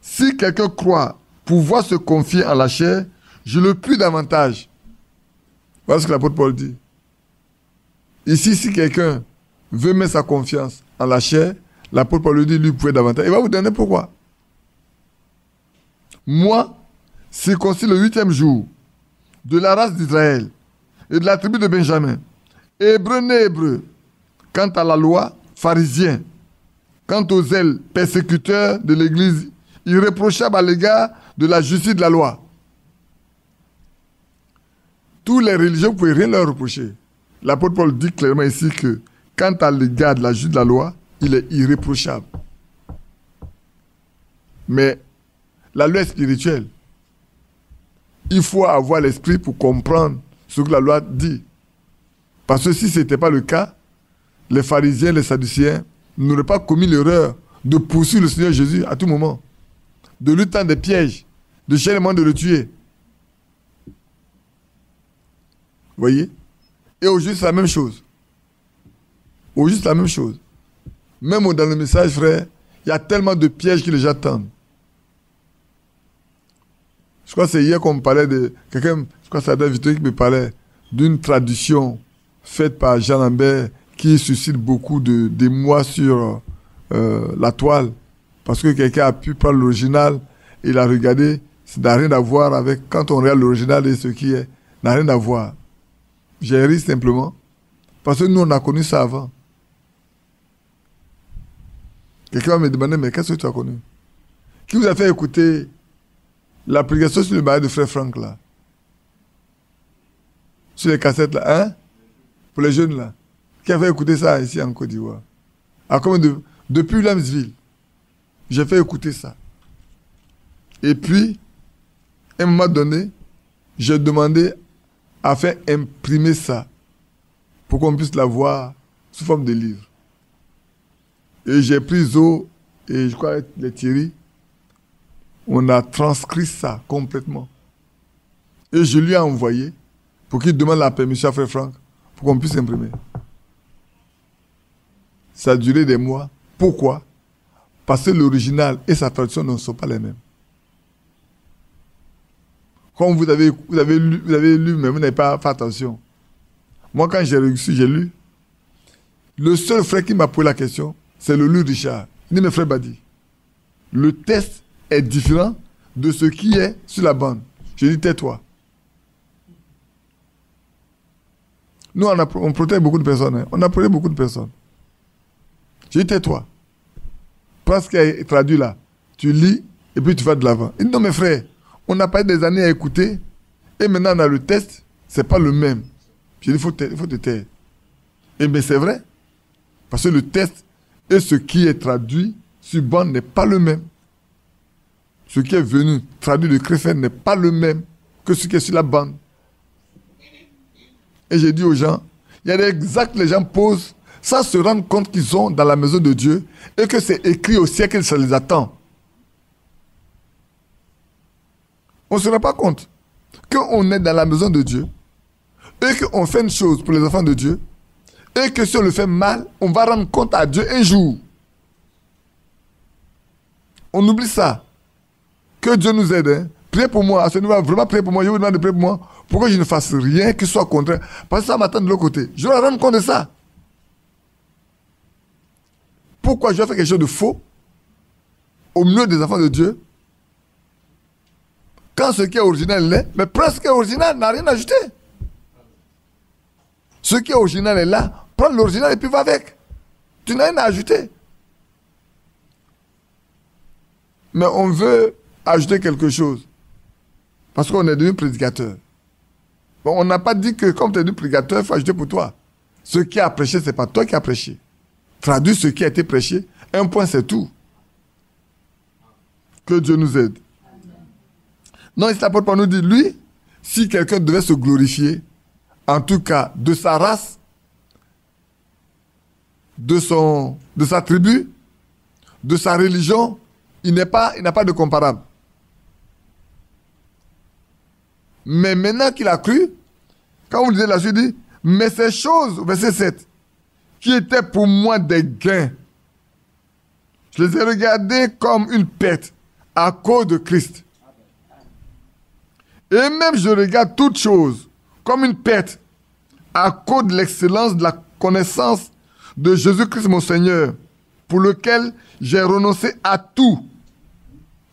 Speaker 1: Si quelqu'un croit pouvoir se confier en la chair, je le puis davantage. Voilà ce que l'apôtre Paul dit. Ici, si quelqu'un veut mettre sa confiance en la chair, l'apôtre Paul lui dit, lui pouvait davantage. Il va vous donner pourquoi. Moi, circoncis le 8e jour, de la race d'Israël et de la tribu de Benjamin, hébreu né hébreu, quant à la loi, pharisien, quant aux zèles, persécuteurs de l'Église, irréprochable à l'égard de la justice de la loi. Tous les religieux, vous ne pouvez rien leur reprocher. L'apôtre Paul dit clairement ici que, quant à l'égard de la justice de la loi, il est irréprochable. Mais la loi est spirituelle. Il faut avoir l'esprit pour comprendre ce que la loi dit. Parce que si ce n'était pas le cas, les pharisiens, les sadducéens n'auraient pas commis l'erreur de poursuivre le Seigneur Jésus à tout moment, de lui tendre des pièges, de chercher le moyen de le tuer. Vous voyez? Et aujourd'hui, c'est la même chose. Aujourd'hui, c'est la même chose. Même dans le message, frère, il y a tellement de pièges qui les attendent. Je crois que c'est hier qu'on me parlait de... Quelqu'un, je crois que c'est Adam Vito qui me parlait d'une tradition faite par Jean Lambert qui suscite beaucoup d'émoi sur la toile. Parce que quelqu'un a pu prendre l'original et l'a regardé. Ça n'a rien à voir avec... Quand on regarde l'original et ce qui est, n'a rien à voir. J'ai ri simplement. Parce que nous, on a connu ça avant. Quelqu'un va me demander, mais qu'est-ce que tu as connu? Qui vous a fait écouter la prédication sur le mariage de frère Franck, là? Sur les cassettes, là, hein? Pour les jeunes, là. qui a fait écouter ça ici en Côte d'Ivoire. Depuis Williamsville, j'ai fait écouter ça. Et puis, à un moment donné, j'ai demandé à faire imprimer ça pour qu'on puisse l'avoir sous forme de livre. Et j'ai pris Zo et je crois les Thierry. On a transcrit ça complètement. Et je lui ai envoyé pour qu'il demande la permission à Frère Franck pour qu'on puisse imprimer. Ça a duré des mois. Pourquoi? Parce que l'original et sa traduction ne sont pas les mêmes. Comme vous avez lu, mais vous n'avez pas fait attention. Moi, quand j'ai reçu, j'ai lu. Le seul frère qui m'a posé la question, c'est le Louis Richard. Il dit, mes frères Badi, le test est différent de ce qui est sur la bande. Je dis, tais-toi. Nous, on protège beaucoup de personnes. Hein. On a protégé beaucoup de personnes. Je dis, tais-toi. Prends ce qui est traduit là. Tu lis et puis tu vas de l'avant. Il dit, non, mes frères, on n'a pas eu des années à écouter et maintenant on a le test, c'est pas le même. Je dis, il faut te taire. Et bien, c'est vrai. Parce que le test et ce qui est traduit sur bande n'est pas le même. Ce qui est venu traduit de Krefeld n'est pas le même que ce qui est sur la bande. Et j'ai dit aux gens, il y a des actes que les gens posent sans se rendre compte qu'ils sont dans la maison de Dieu et que c'est écrit au siècle, ça les attend. On ne se rend pas compte qu'on est dans la maison de Dieu et qu'on fait une chose pour les enfants de Dieu et que si on le fait mal, on va rendre compte à Dieu un jour. On oublie ça. Que Dieu nous aide. Hein. Priez pour moi. À ce niveau, vraiment priez pour moi. Je vous demande de prier pour moi. Pour que je ne fasse rien qui soit contraire. Parce que ça m'attend de l'autre côté. Je dois rendre compte de ça. Pourquoi je vais faire quelque chose de faux au milieu des enfants de Dieu quand ce qui est original l'est, mais presque original n'a rien ajouté. Ce qui est original est là, prends l'original et puis va avec. Tu n'as rien à ajouter. Mais on veut ajouter quelque chose. Parce qu'on est devenu prédicateur. Bon, on n'a pas dit que comme tu es devenu prédicateur, il faut ajouter pour toi. Ce qui a prêché, ce n'est pas toi qui as prêché. Traduis ce qui a été prêché. Un point, c'est tout. Que Dieu nous aide. Non, ici l'apôtre Paul nous dit, lui, si quelqu'un devait se glorifier, en tout cas de sa race, de sa tribu, de sa religion, il n'a pas de comparable. Mais maintenant qu'il a cru, quand vous lisez la suite, il dit, mais ces choses, verset 7, qui étaient pour moi des gains, je les ai regardées comme une perte à cause de Christ. Et même je regarde toutes choses comme une perte à cause de l'excellence de la connaissance de Jésus-Christ mon Seigneur, pour lequel j'ai renoncé à tout.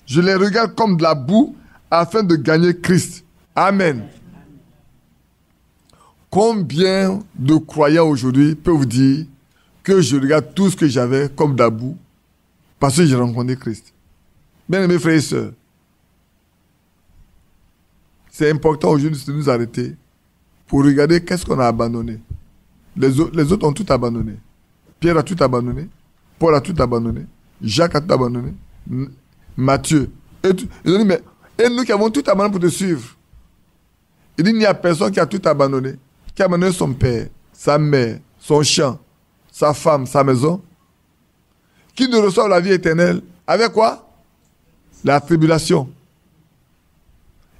Speaker 1: Je les regarde comme de la boue afin de gagner Christ. Amen. Combien de croyants aujourd'hui peuvent vous dire que je regarde tout ce que j'avais comme de la boue parce que j'ai rencontré Christ? Bien-aimés frères et sœurs, c'est important aujourd'hui de nous arrêter pour regarder qu'est-ce qu'on a abandonné. Les autres ont tout abandonné. Pierre a tout abandonné. Paul a tout abandonné. Jacques a tout abandonné. Matthieu. Ils ont dit, mais et nous qui avons tout abandonné pour te suivre. Il dit, il n'y a personne qui a tout abandonné. Qui a abandonné son père, sa mère, son champ, sa femme, sa maison. Qui ne reçoit la vie éternelle. Avec quoi? La tribulation.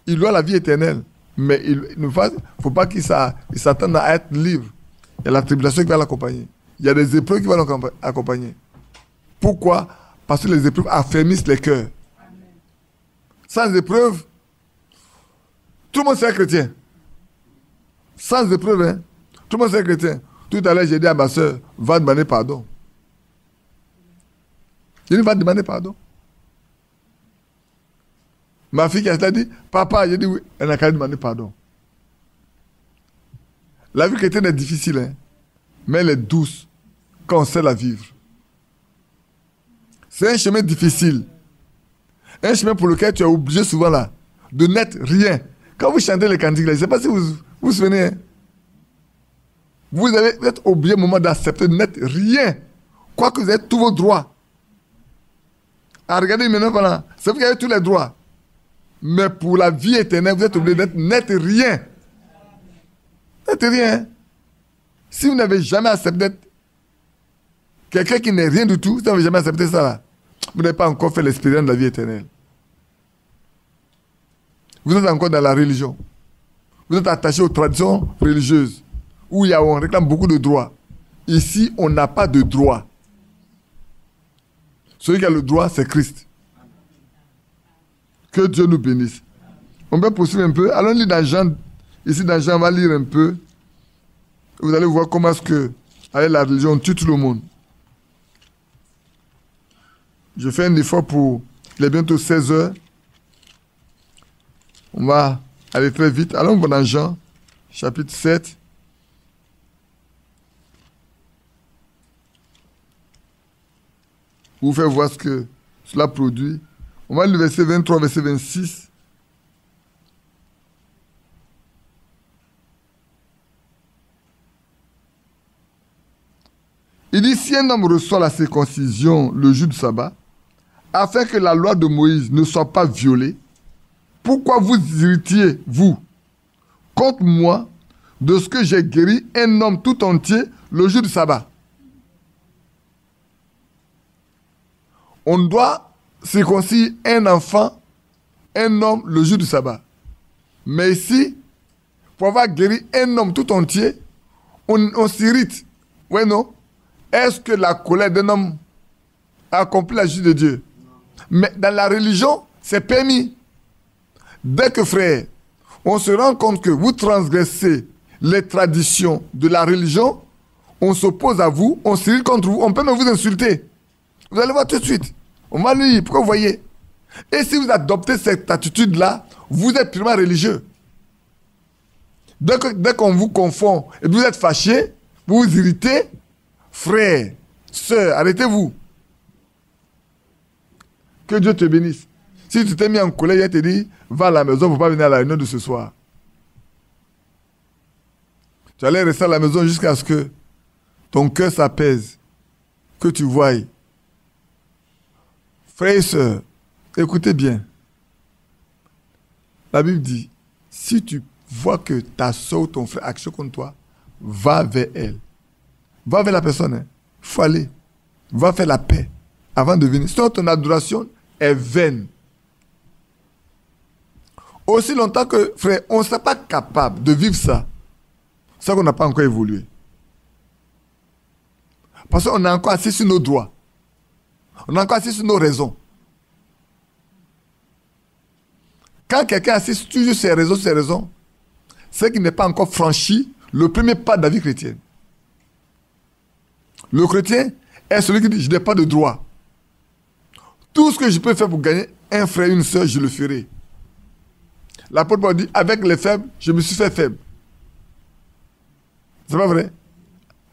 Speaker 1: Il doit la vie éternelle. Mais il ne faut pas qu'il s'attende à être libre. Il y a la tribulation qui va l'accompagner. Il y a des épreuves qui vont l'accompagner. Pourquoi? Parce que les épreuves affermissent les cœurs. Sans épreuve, tout le monde serait chrétien. Sans épreuve, hein? Tout le monde serait chrétien. Tout à l'heure, j'ai dit à ma soeur, va demander pardon. J'ai dit, va demander pardon. Ma fille qui a dit, papa, j'ai dit oui, elle n'a qu'à demander pardon. La vie chrétienne est difficile, hein? Mais elle est douce quand on sait la vivre. C'est un chemin difficile. Un chemin pour lequel tu es obligé souvent là de n'être rien. Quand vous chantez les cantiques, là, je ne sais pas si vous vous souvenez. Hein? Vous êtes obligé au moment d'accepter de n'être rien. Quoique vous avez tous vos droits. Ah, regardez maintenant, voilà. C'est vous qui avez tous les droits. Mais pour la vie éternelle, vous êtes obligé n'être rien. N'être rien. Si vous n'avez jamais accepté d'être quelqu'un qui n'est rien du tout, si vous n'avez jamais accepté ça, là, vous n'avez pas encore fait l'expérience de la vie éternelle. Vous êtes encore dans la religion. Vous êtes attaché aux traditions religieuses, où on réclame beaucoup de droits. Ici, on n'a pas de droits. Celui qui a le droit, c'est Christ. Que Dieu nous bénisse. On peut poursuivre un peu. Allons lire dans Jean. Ici, dans Jean, on va lire un peu. Vous allez voir comment est-ce que, avec la religion, on tue tout le monde. Je fais un effort pour... Il est bientôt 16 heures. On va aller très vite. Allons voir dans Jean, chapitre 7. Pour vous faire voir ce que cela produit. On va lire le verset 23, verset 26. Il dit, si un homme reçoit la circoncision le jour du sabbat, afin que la loi de Moïse ne soit pas violée, pourquoi vous irritiez, vous, contre moi, de ce que j'ai guéri un homme tout entier le jour du sabbat? On doit circoncire un enfant, un homme le jour du sabbat. Mais ici, pour avoir guéri un homme tout entier, on s'irrite. Oui, non? Est-ce que la colère d'un homme a accompli la justice de Dieu? Mais dans la religion, c'est permis. Dès que, frère, on se rend compte que vous transgressez les traditions de la religion, on s'oppose à vous, on s'irrite contre vous, on peut même vous insulter. Vous allez voir tout de suite. On va lui dire, pourquoi vous voyez? Et si vous adoptez cette attitude-là, vous êtes purement religieux. Dès qu'on vous confond et que vous êtes fâché, vous vous irritez, frère, sœur, arrêtez-vous. Que Dieu te bénisse. Si tu t'es mis en colère, il te dit, va à la maison, il ne faut pas venir à la réunion de ce soir. Tu allais rester à la maison jusqu'à ce que ton cœur s'apaise, que tu voies. Frères et sœurs, écoutez bien. La Bible dit, si tu vois que ta soeur ou ton frère a quelque chose contre toi, va vers elle. Va vers la personne. Il faut aller. Va faire la paix avant de venir. Sinon, ton adoration est vaine. Aussi longtemps que, frère, on ne sera pas capable de vivre ça, c'est qu'on n'a pas encore évolué. Parce qu'on est encore assis sur nos droits. On est encore assis sur nos raisons. Quand quelqu'un assiste toujours sur ses raisons, c'est qu'il n'est pas encore franchi le premier pas de la vie chrétienne. Le chrétien est celui qui dit, je n'ai pas de droit. Tout ce que je peux faire pour gagner un frère, une soeur, je le ferai. L'apôtre Paul dit, avec les faibles, je me suis fait faible. C'est pas vrai?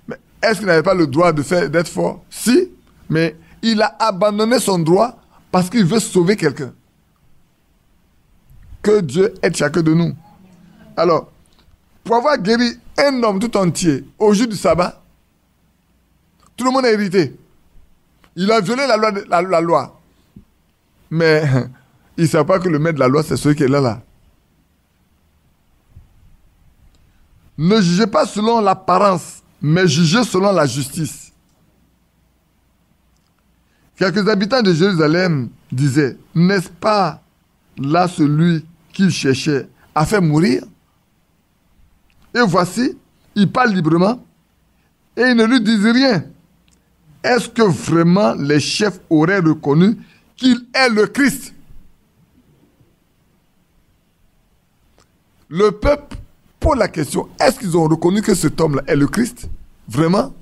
Speaker 1: Mais est-ce qu'il n'avait pas le droit d'être fort? Si, mais il a abandonné son droit parce qu'il veut sauver quelqu'un. Que Dieu aide chacun de nous. Alors, pour avoir guéri un homme tout entier au jour du sabbat, tout le monde est irrité. Il a violé la loi. Mais il ne sait pas que le maître de la loi, c'est celui qui est là. Ne jugez pas selon l'apparence, mais jugez selon la justice. Quelques habitants de Jérusalem disaient, n'est-ce pas là celui qu'il cherchait à faire mourir? Et voici, il parle librement et ils ne lui disent rien. Est-ce que vraiment les chefs auraient reconnu qu'il est le Christ? Le peuple pose la question, est-ce qu'ils ont reconnu que cet homme-là est le Christ? Vraiment?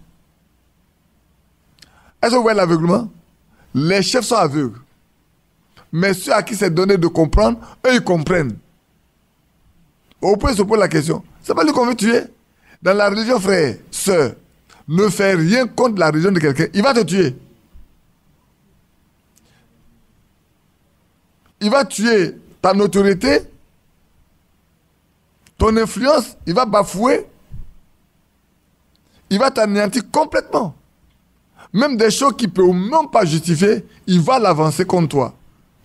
Speaker 1: Est-ce que vous voyez l'aveuglement? Les chefs sont aveugles. Mais ceux à qui c'est donné de comprendre, eux, ils comprennent. Au point se pose la question, c'est pas lui qu'on veut tuer? Dans la religion, frère, sœur, ne fais rien contre la religion de quelqu'un, il va te tuer. Il va tuer ta notoriété, ton influence, il va bafouer. il va t'anéantir complètement. Même des choses qui ne peuvent même pas justifier, il va l'avancer contre toi.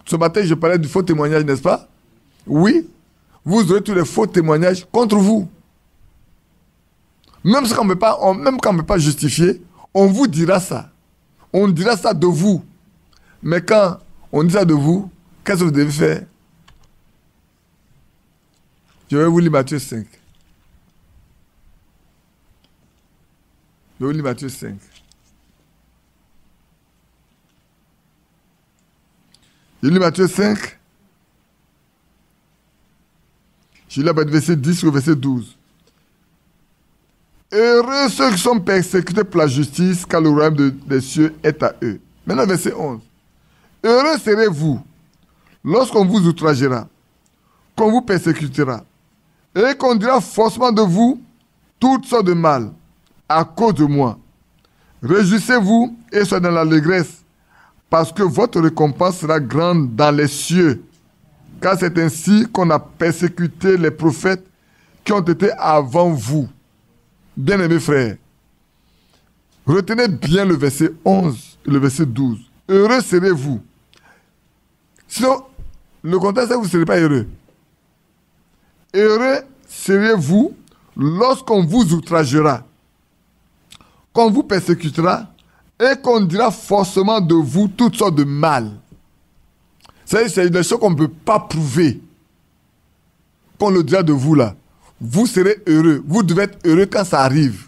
Speaker 1: Ce matin, je parlais du faux témoignage, n'est-ce pas? Oui, vous aurez tous les faux témoignages contre vous. Même quand on ne peut pas justifier, on vous dira ça. On dira ça de vous. Mais quand on dit ça de vous, qu'est-ce que vous devez faire? Je vais vous lire Matthieu 5. Je vais vous lire Matthieu 5. Je lis Matthieu 5. Je lis du verset 10 au verset 12. Heureux ceux qui sont persécutés pour la justice, car le royaume des cieux est à eux. Maintenant, verset 11. Heureux serez-vous lorsqu'on vous outragera, qu'on vous persécutera, et qu'on dira forcément de vous toutes sortes de mal à cause de moi. Réjouissez-vous et soyez dans l'allégresse, parce que votre récompense sera grande dans les cieux. Car c'est ainsi qu'on a persécuté les prophètes qui ont été avant vous. Bien-aimés frères, retenez bien le verset 11 et le verset 12. Heureux serez-vous. Sinon, le contexte, vous ne serez pas heureux. Heureux serez-vous lorsqu'on vous outragera, qu'on vous persécutera et qu'on dira forcément de vous toutes sortes de mal. C'est des choses qu'on ne peut pas prouver. Qu'on le dira de vous là. Vous serez heureux. Vous devez être heureux quand ça arrive.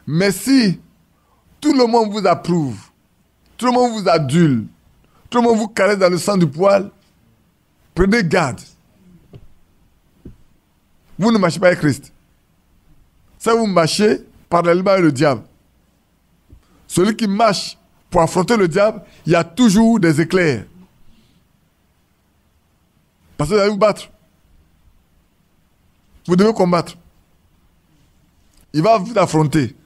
Speaker 1: Mais si tout le monde vous approuve, tout le monde vous adule, tout le monde vous caresse dans le sang du poil, prenez garde. Vous ne marchez pas avec Christ. Ça, vous marchez parallèlement avec le diable. Celui qui marche pour affronter le diable, il y a toujours des éclairs. Parce que vous allez vous battre. Vous devez combattre. Il va vous affronter.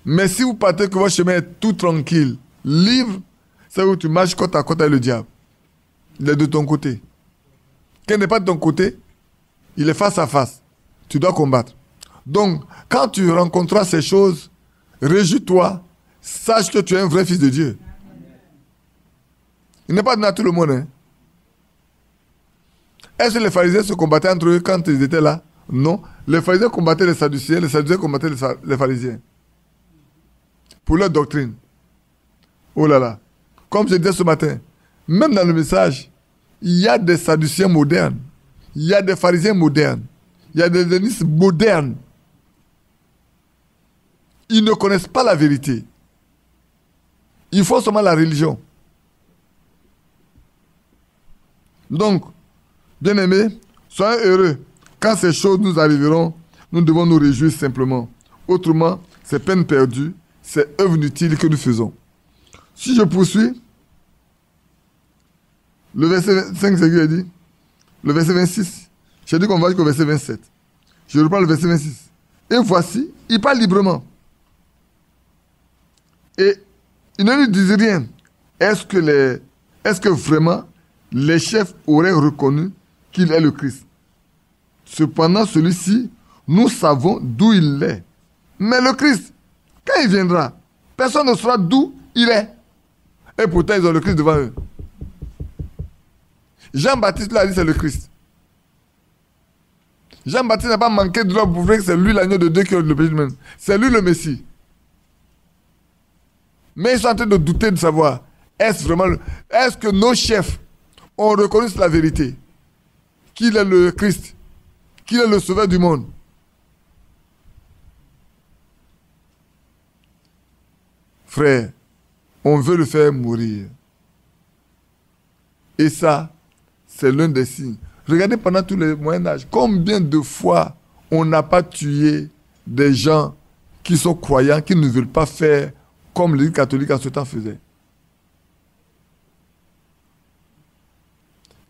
Speaker 1: Mais si vous partez que votre chemin est tout tranquille, libre, c'est où tu marches côte à côte avec le diable. Il est de ton côté. Quand il n'est pas de ton côté, il est face à face. Tu dois combattre. Donc, quand tu rencontreras ces choses, réjouis-toi, sache que tu es un vrai fils de Dieu. Il n'est pas donné à tout le monde. Hein. Est-ce que les pharisiens se combattaient entre eux quand ils étaient là? Non. Les pharisiens combattaient les sadducéens combattaient les pharisiens. Pour leur doctrine. Oh là là. Comme je disais ce matin, même dans le message, il y a des sadducéens modernes. Il y a des pharisiens modernes. Il y a des hellénistes modernes. Ils ne connaissent pas la vérité. Ils font seulement la religion. Donc, bien-aimés, soyez heureux. Quand ces choses nous arriveront, nous devons nous réjouir simplement. Autrement, c'est peine perdue, c'est œuvre inutile que nous faisons. Si je poursuis, le verset 25, c'est ce qu'il a dit. Le verset 26. J'ai dit qu'on va jusqu'au verset 27. Je reprends le verset 26. Et voici, il parle librement. Et il ne lui disait rien. Est-ce que vraiment les chefs auraient reconnu qu'il est le Christ? Cependant, celui-ci, nous savons d'où il est. Mais le Christ, quand il viendra, personne ne saura d'où il est. Et pourtant, ils ont le Christ devant eux. Jean-Baptiste l'a dit, c'est le Christ. Jean-Baptiste n'a pas manqué de leur prouver que c'est lui l'agneau de Dieu qui a le péché du monde. C'est lui le Messie. Mais ils sont en train de douter de savoir, est-ce que nos chefs ont reconnu la vérité? Qu'il est le Christ, qu'il est le sauveur du monde. Frère, on veut le faire mourir. Et ça, c'est l'un des signes. Regardez pendant tous les Moyen-Âge, combien de fois on n'a pas tué des gens qui sont croyants, qui ne veulent pas faire comme l'Église catholique en ce temps faisait.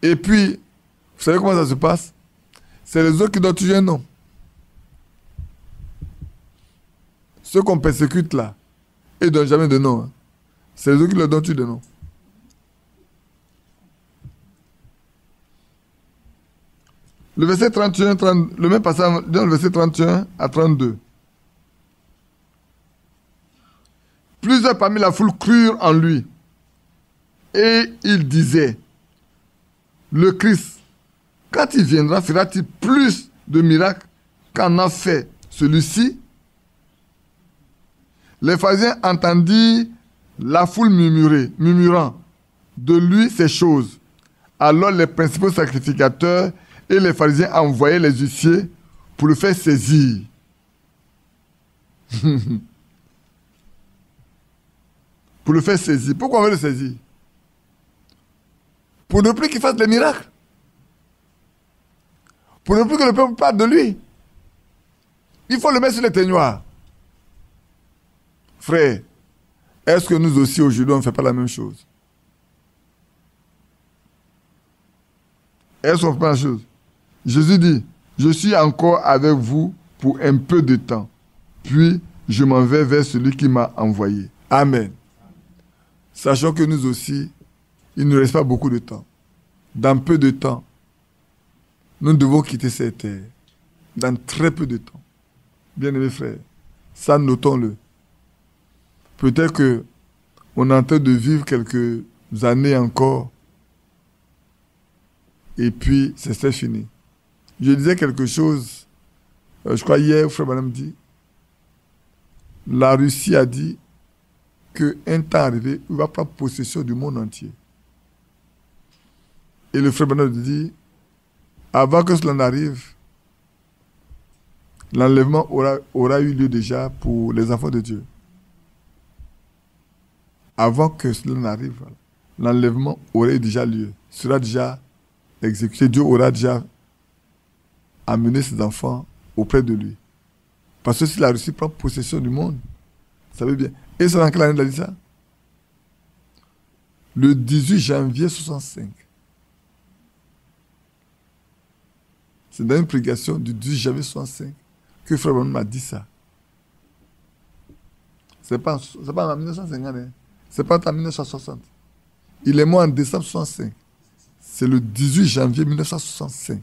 Speaker 1: Et puis, vous savez comment ça se passe? C'est les autres qui donnent toujours un nom. Ceux qu'on persécute là, ils ne donnent jamais de nom. Hein. C'est les autres qui leur donnent toujours des noms. Le verset 31, le même passage, dans le verset 31 à 32. Plusieurs parmi la foule crurent en lui. Et il disait, le Christ, quand il viendra, fera-t-il plus de miracles qu'en a fait celui-ci? Les pharisiens entendirent la foule murmurant de lui ces choses. Alors les principaux sacrificateurs et les pharisiens envoyaient les huissiers pour le faire saisir. Pour le faire saisir. Pourquoi on veut le saisir? Pour ne plus qu'il fasse des miracles. Pour ne plus que le peuple parle de lui. Il faut le mettre sur les teignoirs. Frère, est-ce que nous aussi aujourd'hui on ne fait pas la même chose? Est-ce qu'on ne fait pas la chose? Jésus dit, je suis encore avec vous pour un peu de temps. Puis je m'en vais vers celui qui m'a envoyé. Amen. Sachant que nous aussi, il ne reste pas beaucoup de temps. Dans peu de temps, nous devons quitter cette terre. Dans très peu de temps. Bien-aimés frères, ça notons-le. Peut-être qu'on est en train de vivre quelques années encore. Et puis, c'est fini. Je disais quelque chose, je crois hier, frère Madame dit, la Russie a dit qu'un temps arrivé, il va prendre possession du monde entier. Et le frère Madame dit, avant que cela n'arrive, l'enlèvement aura eu lieu déjà pour les enfants de Dieu. Avant que cela n'arrive, l'enlèvement aurait déjà lieu, sera déjà exécuté. Dieu aura déjà amené ses enfants auprès de lui. Parce que si la Russie prend possession du monde, vous savez bien. Et c'est dans quelle année il a dit ça? Le 18 janvier 65. C'est dans une prédication du 18 janvier 65 que Frère Branham m'a dit ça. C'est pas en 1950, hein. C'est pas en 1960. Il est mort en décembre 65. C'est le 18 janvier 1965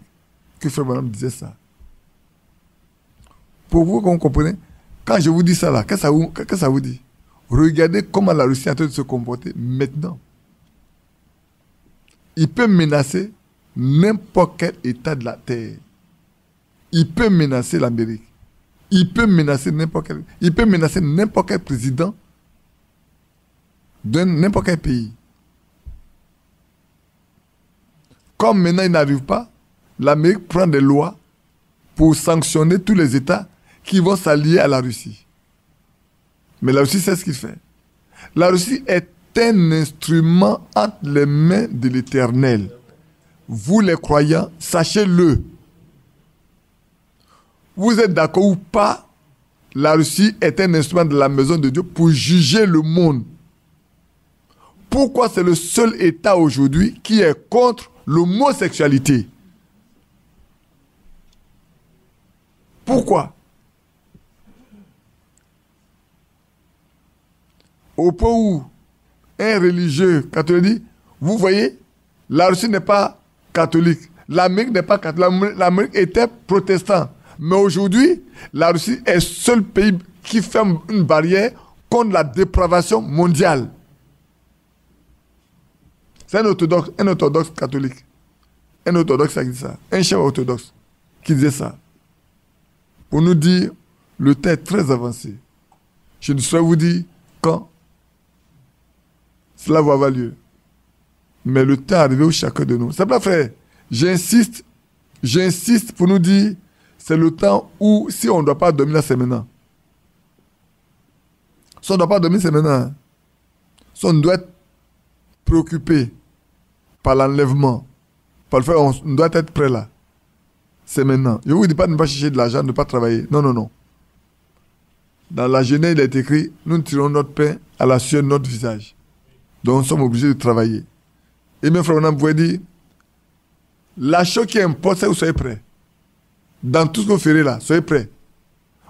Speaker 1: que Frère Branham disait ça. Pour vous, qu'on comprenne, quand je vous dis ça là, qu'est-ce que ça vous dit? Regardez comment la Russie est en train de se comporter maintenant. Il peut menacer n'importe quel État de la Terre. Il peut menacer l'Amérique. Il peut menacer n'importe quel président de n'importe quel pays. Comme maintenant il n'arrive pas, l'Amérique prend des lois pour sanctionner tous les États qui vont s'allier à la Russie. Mais la Russie sait ce qu'il fait. La Russie est un instrument entre les mains de l'Éternel. Vous les croyants, sachez-le. Vous êtes d'accord ou pas, la Russie est un instrument de la maison de Dieu pour juger le monde. Pourquoi c'est le seul État aujourd'hui qui est contre l'homosexualité? Pourquoi? Au point où un religieux catholique dit, vous voyez, la Russie n'est pas catholique, l'Amérique n'est pas catholique, l'Amérique était protestant. Mais aujourd'hui, la Russie est le seul pays qui ferme une barrière contre la dépravation mondiale. C'est un orthodoxe catholique. Un orthodoxe qui dit ça. Un chef orthodoxe qui disait ça. Pour nous dire, le temps est très avancé. Je ne saurais vous dire quand cela va avoir lieu. Mais le temps est arrivé où chacun de nous. C'est pas frère. J'insiste pour nous dire, c'est le temps où, si on ne doit pas dormir là, c'est maintenant. Si on ne doit pas dormir, c'est maintenant. Si on doit être préoccupé par l'enlèvement, par le fait qu'on doit être prêt là, c'est maintenant. Je ne vous dis pas de ne pas chercher de l'argent, de ne pas travailler. Non, non, non. Dans la Genèse, il est écrit, nous tirons notre pain à la sueur de notre visage. Donc, nous sommes obligés de travailler. Et mes frères, vous pouvez dire, la chose qui importe, c'est que vous soyez prêts. Dans tout ce que vous ferez là, soyez prêts.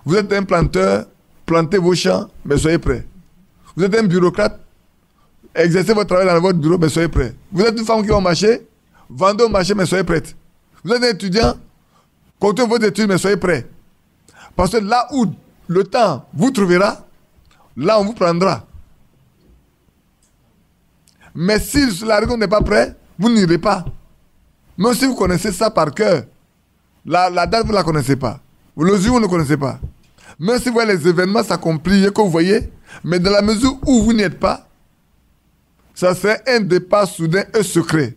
Speaker 1: Vous êtes un planteur, plantez vos champs, mais soyez prêts. Vous êtes un bureaucrate, exercez votre travail dans votre bureau, mais soyez prêts. Vous êtes une femme qui va au marché, vendez au marché, mais soyez prête. Vous êtes un étudiant, Continuez vos études, mais soyez prêts. Parce que là où le temps vous trouvera, là on vous prendra. Mais si la raison n'est pas prête, vous n'irez pas. Même si vous connaissez ça par cœur, la date, vous ne la connaissez pas. Le jour, vous ne connaissez pas. Même si vous voyez les événements s'accomplir, que vous voyez, mais dans la mesure où vous n'y êtes pas, ça serait un départ soudain et secret.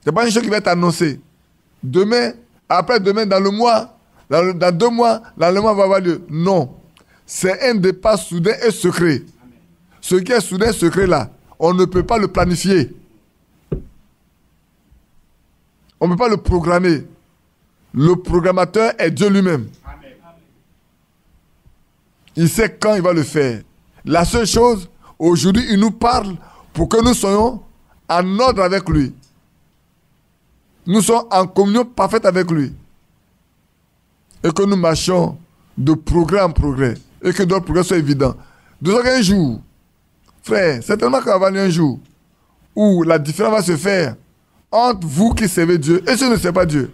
Speaker 1: Ce n'est pas une chose qui va être annoncée. Demain, après-demain, dans le mois, dans 2 mois, l'enlèvement va avoir lieu. Non. C'est un départ soudain et secret. Ce qui est soudain et secret là, on ne peut pas le planifier. On ne peut pas le programmer. Le programmateur est Dieu lui-même. Il sait quand il va le faire. La seule chose, aujourd'hui, il nous parle pour que nous soyons en ordre avec lui. Nous sommes en communion parfaite avec lui. Et que nous marchions de progrès en progrès. Et que notre progrès soit évident. De sorte qu'un jour, frère, certainement qu'il va y avoir un jour où la différence va se faire entre vous qui servez Dieu et ceux qui ne servent pas Dieu.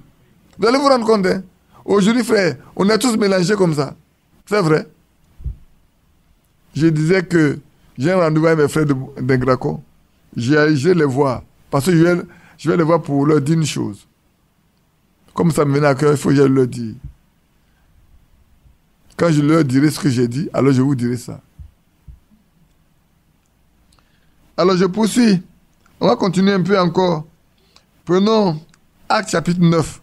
Speaker 1: Vous allez vous rendre compte, hein? Aujourd'hui, frère, on est tous mélangés comme ça. C'est vrai. Je disais que j'ai un rendez-vous avec mes frères d'Ingracon. Je vais les voir. Parce que je vais les voir pour leur dire une chose. Comme ça me venait à cœur, il faut que je leur dise. Quand je leur dirai ce que j'ai dit, alors je vous dirai ça. Alors je poursuis. On va continuer un peu encore. Prenons Actes chapitre 9.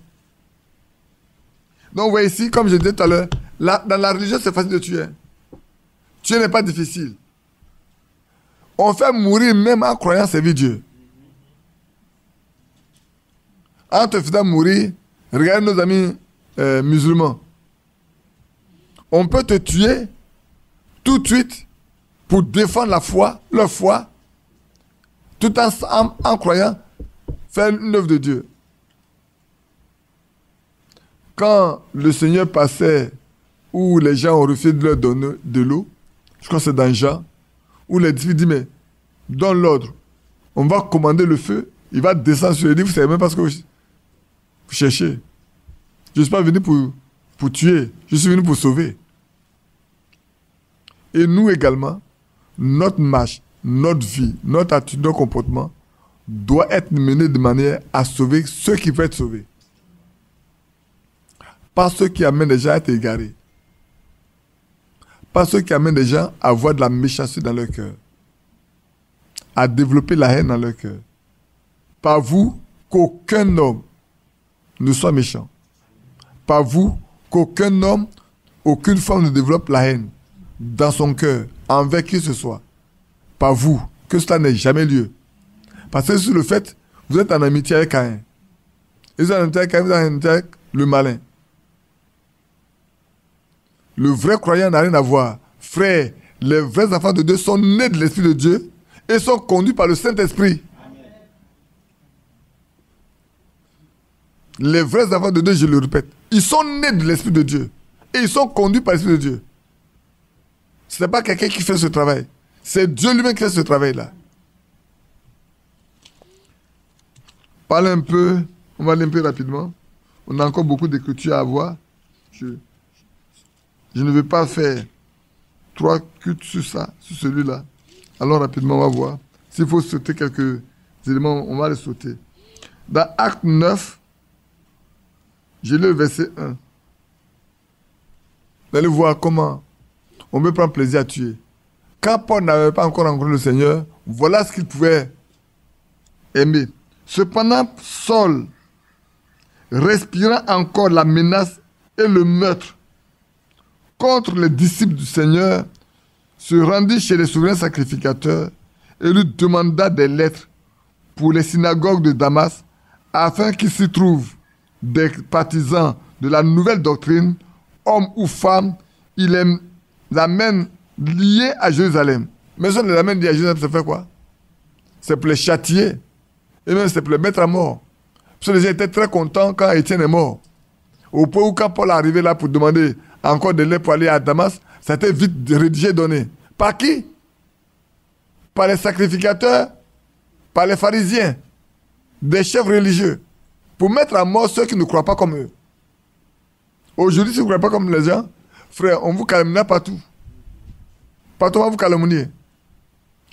Speaker 1: Donc vous voyez ici, comme je disais tout à l'heure, dans la religion c'est facile de tuer. Tuer n'est pas difficile. On fait mourir même en croyant servir Dieu. En te faisant mourir, regardez nos amis musulmans. On peut te tuer tout de suite pour défendre la foi, leur foi, tout en croyant faire une œuvre de Dieu. Quand le Seigneur passait où les gens ont refusé de leur donner de l'eau, je crois que c'est dans Jean, où les disciples disent, mais donne l'ordre, on va commander le feu, il va descendre sur les livres, vous ne savez même pas ce que vous cherchez. Je ne suis pas venu pour tuer, je suis venu pour sauver. Et nous également, notre marche, notre vie, notre attitude, notre comportement doit être mené de manière à sauver ceux qui veulent être sauvés. Pas ceux qui amènent les gens à être égarés. Pas ceux qui amènent les gens à avoir de la méchanceté dans leur cœur. À développer la haine dans leur cœur. Pas vous, qu'aucun homme ne soit méchant. Pas vous, qu'aucun homme, aucune femme ne développe la haine dans son cœur, envers qui que ce soit. Pas vous, que cela n'ait jamais lieu. Parce que sur le fait, vous êtes en amitié avec Caïn. Et vous êtes en amitié avec Caïn, vous êtes en amitié avec le malin. Le vrai croyant n'a rien à voir. Frère, les vrais enfants de Dieu sont nés de l'Esprit de Dieu et sont conduits par le Saint-Esprit. Amen. Les vrais enfants de Dieu, je le répète, ils sont nés de l'Esprit de Dieu et ils sont conduits par l'Esprit de Dieu. Ce n'est pas quelqu'un qui fait ce travail. C'est Dieu lui-même qui fait ce travail-là. Parlez un peu, on va aller un peu rapidement. On a encore beaucoup d'écritures à voir. Je ne vais pas faire 3 cultes sur ça, sur celui-là. Alors rapidement, on va voir. S'il faut sauter quelques éléments, on va les sauter. Dans Acte 9, j'ai lu le verset 1. Vous allez voir comment on peut prendre plaisir à tuer. Quand Paul n'avait pas encore rencontré le Seigneur, voilà ce qu'il pouvait aimer. Cependant, Saul, respirant encore la menace et le meurtre contre les disciples du Seigneur, se rendit chez les souverains sacrificateurs et lui demanda des lettres pour les synagogues de Damas, afin qu'il s'y trouve des partisans de la nouvelle doctrine, hommes ou femmes, il les amène liés à Jérusalem. Mais si on les amène liés à Jérusalem, ça fait quoi? C'est pour les châtier, et même c'est pour les mettre à mort. Parce que les gens étaient très contents quand Étienne est mort. Au point où quand Paul est arrivé là pour demander encore des lettres pour aller à Damas, ça a été vite rédigé, donné. Par qui? Par les sacrificateurs, par les pharisiens, des chefs religieux. pour mettre à mort ceux qui ne croient pas comme eux. Aujourd'hui, si vous ne croyez pas comme les gens, frère, on vous calomnie partout. Partout, on va vous calomnier.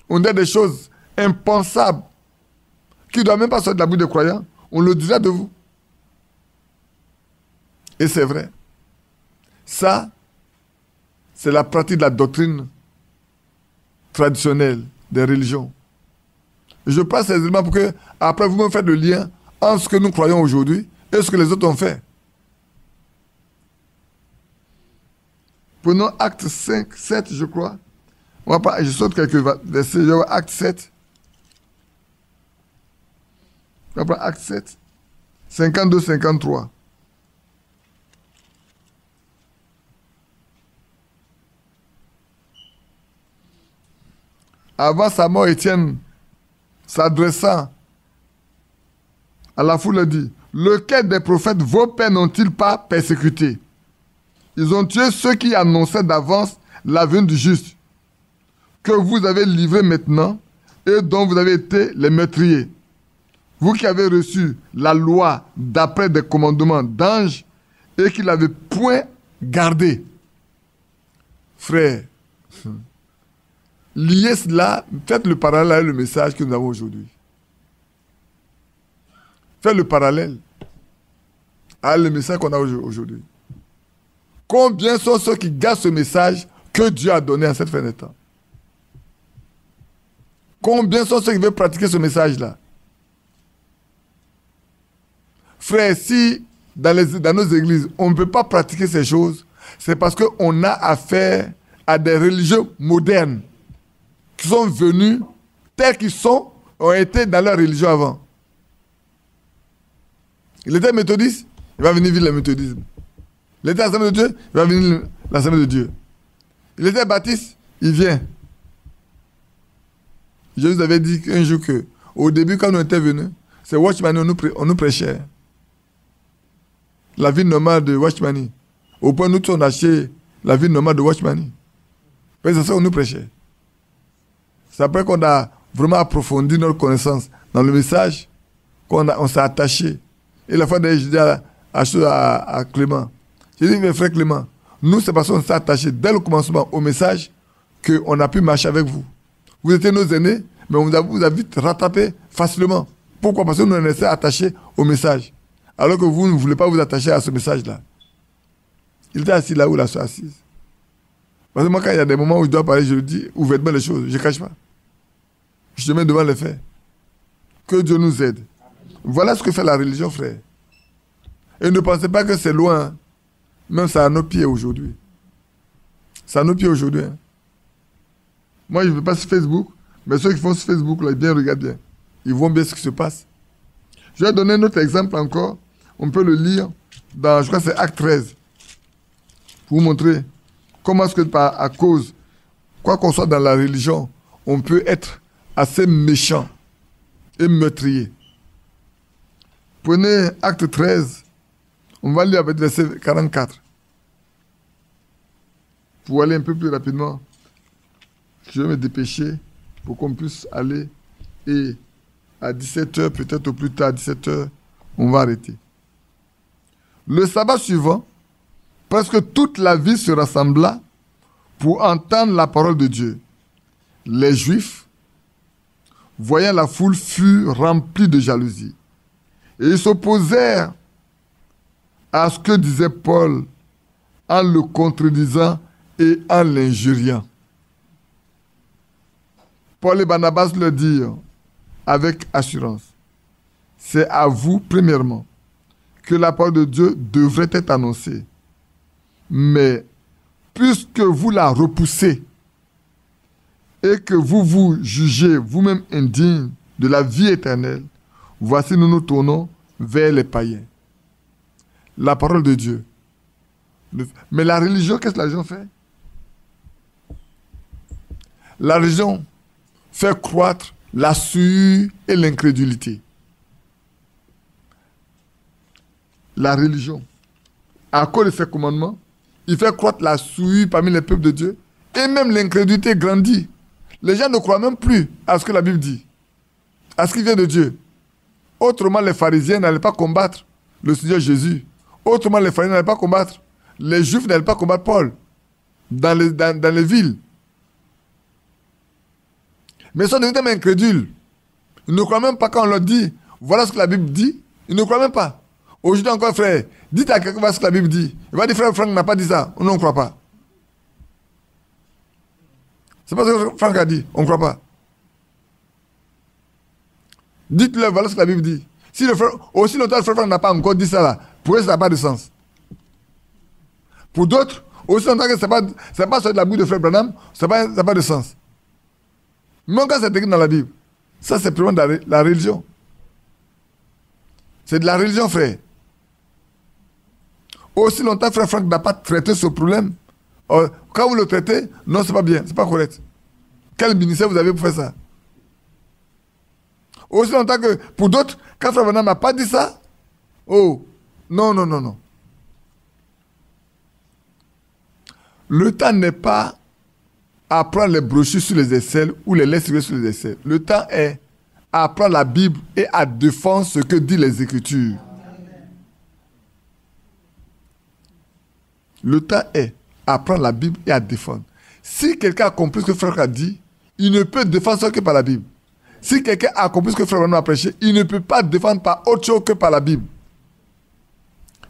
Speaker 1: On dit des choses impensables qui ne doivent même pas sortir de la bouche des croyants. On le dira de vous. Et c'est vrai. Ça, c'est la pratique de la doctrine traditionnelle des religions. Je passe ces éléments pour que, après, vous me faites le lien entre ce que nous croyons aujourd'hui et ce que les autres ont fait. Prenons Acte 5, 7, je crois. Je saute quelques versets. Je vois Acte 7. On va prendre Acte 7, 52, 53. Avant sa mort, Étienne, s'adressant à la foule, dit, « Lequel des prophètes vos pères n'ont-ils pas persécuté? Ils ont tué ceux qui annonçaient d'avance la venue du juste, que vous avez livré maintenant et dont vous avez été les meurtriers. Vous qui avez reçu la loi d'après des commandements d'anges et qui ne l'avez point gardée. » Frère, liez cela, faites le parallèle avec le message que nous avons aujourd'hui. Faites le parallèle avec le message qu'on a aujourd'hui. Combien sont ceux qui gardent ce message que Dieu a donné à cette fin des temps? Combien sont ceux qui veulent pratiquer ce message-là? Frère, si dans nos églises, on ne peut pas pratiquer ces choses, c'est parce qu'on a affaire à des religieux modernes qui sont venus tels qu'ils sont, ont été dans leur religion avant. Il était méthodiste, il va venir vivre le méthodisme. Il était l'Assemblée de Dieu, il va venir l'Assemblée de Dieu. Il était baptiste, il vient. Je vous avais dit un jour qu'au début, quand on était venus, c'est Watchman, on nous prêchait. La vie normale de Watchman. Au point où nous, on a acheté la vie normale de Watchman. C'est ça qu'on nous prêchait. C'est après qu'on a vraiment approfondi notre connaissance dans le message qu'on s'est attaché. Et la fois d'ailleurs, je dis à Clément, j'ai dit, mais frère Clément, nous, c'est parce qu'on s'est attaché dès le commencement au message qu'on a pu marcher avec vous. Vous étiez nos aînés, mais on vous a vite rattrapé facilement. Pourquoi? Parce que nous, on restait attachés au message. Alors que vous ne voulez pas vous attacher à ce message-là. Il était assis là où la soeur assise. Parce que moi, quand il y a des moments où je dois parler, je le dis ouvertement les choses. Je ne cache pas. Je te mets devant les faits. Que Dieu nous aide. Voilà ce que fait la religion, frère. Et ne pensez pas que c'est loin. Même ça à nos pieds aujourd'hui. C'est à nos pieds aujourd'hui. Hein. Moi, je ne vais pas sur Facebook, mais ceux qui font sur Facebook, là, bien, regardent bien. Ils voient bien ce qui se passe. Je vais donner un autre exemple encore. On peut le lire dans, je crois que c'est Acte 13. Pour vous montrer comment est-ce que, à cause, quoi qu'on soit dans la religion, on peut être assez méchant et meurtrier. Prenez Acte 13. On va lire avec verset 44. Pour aller un peu plus rapidement, je vais me dépêcher pour qu'on puisse aller. Et à 17h, peut-être au plus tard, à 17h, on va arrêter. Le sabbat suivant, presque toute la ville se rassembla pour entendre la parole de Dieu. Les Juifs, voyant la foule, furent remplis de jalousie. Et ils s'opposèrent à ce que disait Paul en le contredisant et en l'injuriant. Paul et Barnabas leur dirent avec assurance, c'est à vous, premièrement, que la parole de Dieu devrait être annoncée. Mais puisque vous la repoussez et que vous vous jugez vous-même indigne de la vie éternelle, voici nous nous tournons vers les païens. La parole de Dieu. Mais la religion, qu'est-ce que la religion fait? La religion fait croître la souillure et l'incrédulité. La religion, à cause de ses commandements, il fait croître la souillure parmi les peuples de Dieu et même l'incrédulité grandit. Les gens ne croient même plus à ce que la Bible dit, à ce qui vient de Dieu. Autrement, les pharisiens n'allaient pas combattre le Seigneur Jésus. Autrement, les pharisiens n'allaient pas combattre. Les Juifs n'allaient pas combattre Paul dans les villes. Mais ils sont devenus tellement incrédules. Ils ne croient même pas quand on leur dit, voilà ce que la Bible dit. Ils ne croient même pas. Aujourd'hui encore, frère, dites à quelqu'un ce que la Bible dit. Il va dire, frère, Franck n'a pas dit ça. On ne croit pas. C'est pas ce que Franck a dit. On ne croit pas. Dites-leur, voilà ce que la Bible dit. Si le frère, aussi longtemps le frère Franck n'a pas encore dit ça là, pour eux, ça n'a pas de sens. Pour d'autres, aussi longtemps que ce n'est pas sur la bouche de frère Branham, ça n'a pas de sens. Même quand c'est écrit dans la Bible, ça c'est vraiment de la religion. C'est de la religion, frère. Aussi longtemps, frère Franck n'a pas traité ce problème. Quand vous le traitez, non, c'est pas bien, c'est pas correct. Quel ministère vous avez pour faire ça? Aussi longtemps que, pour d'autres, quand frère Branham n'a pas dit ça, oh, non, non, non, non. Le temps n'est pas à prendre les brochures sur les aisselles ou les lettres sur les aisselles. Le temps est à prendre la Bible et à défendre ce que disent les Écritures. Le temps est à prendre la Bible et à défendre. Si quelqu'un a compris ce que frère a dit, il ne peut défendre ça que par la Bible. Si quelqu'un a compris ce que frère Branham a prêché, il ne peut pas défendre par autre chose que par la Bible.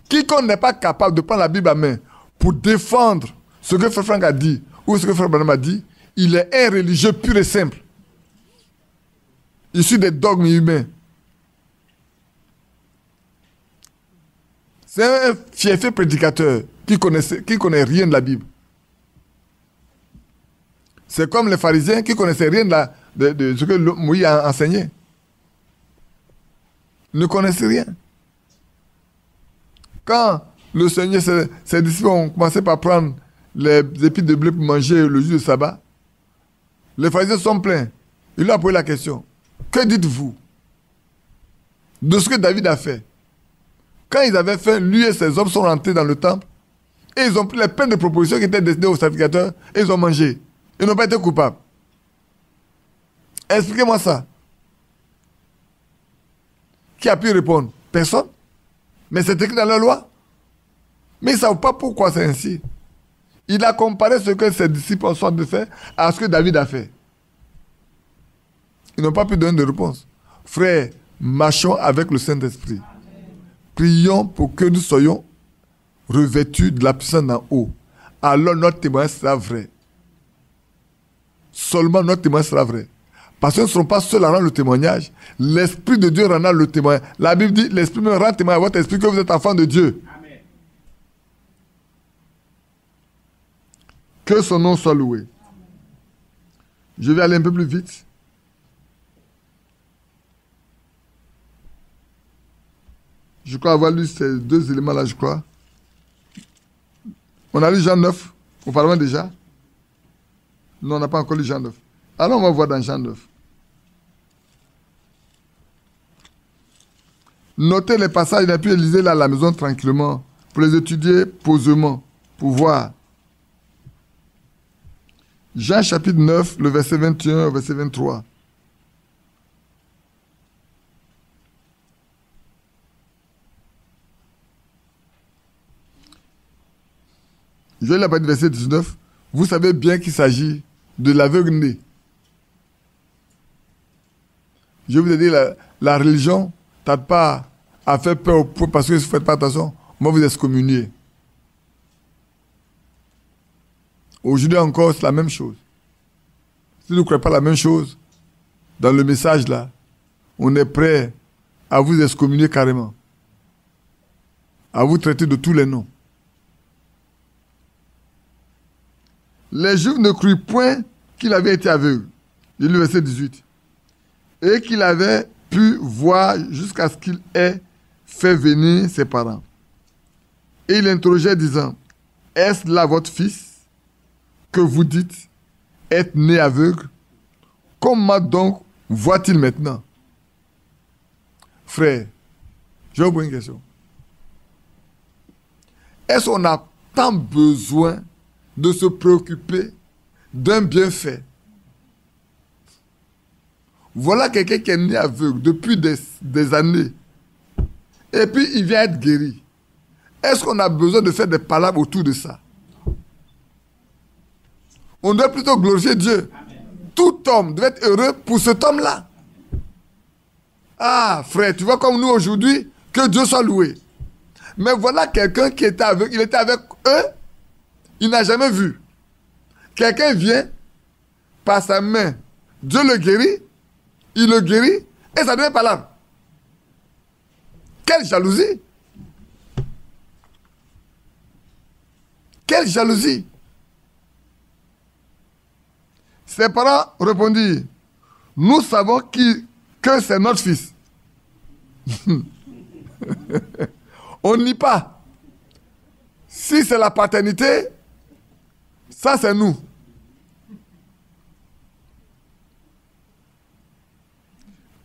Speaker 1: Quiconque n'est pas capable de prendre la Bible à main pour défendre ce que frère Franck a dit ou ce que frère Branham a dit, il est un religieux pur et simple. Issu des dogmes humains. C'est un fiefé prédicateur qui connaît rien de la Bible. C'est comme les pharisiens qui ne connaissaient rien de ce que Moïse a enseigné. Ils ne connaissaient rien. Quand le Seigneur, ses disciples ont commencé par prendre les épis de blé pour manger le jour du sabbat, les pharisiens sont pleins. Il leur a posé la question. Que dites-vous de ce que David a fait? Quand ils avaient fait, lui et ses hommes sont rentrés dans le temple et ils ont pris les peines de propositions qui étaient destinées aux sacrificateurs et ils ont mangé. Ils n'ont pas été coupables. Expliquez-moi ça. Qui a pu répondre? Personne. Mais c'est écrit dans la loi. Mais ils ne savent pas pourquoi c'est ainsi. Il a comparé ce que ses disciples ont soit de faire à ce que David a fait. Ils n'ont pas pu donner de réponse. Frères, marchons avec le Saint-Esprit. Prions pour que nous soyons revêtus de la puissance d'en haut. Alors notre témoignage sera vrai. Seulement notre témoignage sera vrai. Parce que nous ne serons pas seuls à rendre le témoignage. L'Esprit de Dieu rendra le témoignage. La Bible dit, l'Esprit me rend témoignage à votre esprit que vous êtes enfant de Dieu. Amen. Que son nom soit loué. Je vais aller un peu plus vite. Je crois avoir lu ces deux éléments-là, je crois. On a lu Jean 9, auparavant déjà. Non, on n'a pas encore lu Jean 9. Alors on va voir dans Jean 9. Notez les passages et puis lisez là à la maison tranquillement, pour les étudier posément, pour voir. Jean chapitre 9, le verset 21 au verset 23. Je vais la partie du verset 19. Vous savez bien qu'il s'agit de l'aveugle-né. Je vous ai dit, la religion ne tarde pas à faire peur au peuple parce que si vous ne faites pas attention, moi vous excommuniez. Aujourd'hui encore, c'est la même chose. Si vous ne croyez pas la même chose, dans le message là, on est prêt à vous excommunier carrément. À vous traiter de tous les noms. Les Juifs ne crurent point qu'il avait été aveugle. Il le verset 18. Et qu'il avait pu voir jusqu'à ce qu'il ait fait venir ses parents. Et il interrogeait disant, est-ce là votre fils que vous dites être né aveugle? Comment donc voit-il maintenant? Frère, je vais vous poser une question. Est-ce qu'on a tant besoin de se préoccuper d'un bienfait Voilà quelqu'un qui est né aveugle depuis des années. Et puis, il vient être guéri. Est-ce qu'on a besoin de faire des palabres autour de ça? On doit plutôt glorifier Dieu. Amen. Tout homme doit être heureux pour cet homme-là. Ah, frère, tu vois comme nous aujourd'hui, que Dieu soit loué. Mais voilà quelqu'un qui était aveugle. Il était avec eux. Il n'a jamais vu. Quelqu'un vient par sa main. Dieu le guérit. Il le guérit. Et ça devient palabre. Quelle jalousie! Quelle jalousie! Ses parents répondirent, nous savons que c'est notre fils. On nie pas. Si c'est la paternité, ça c'est nous.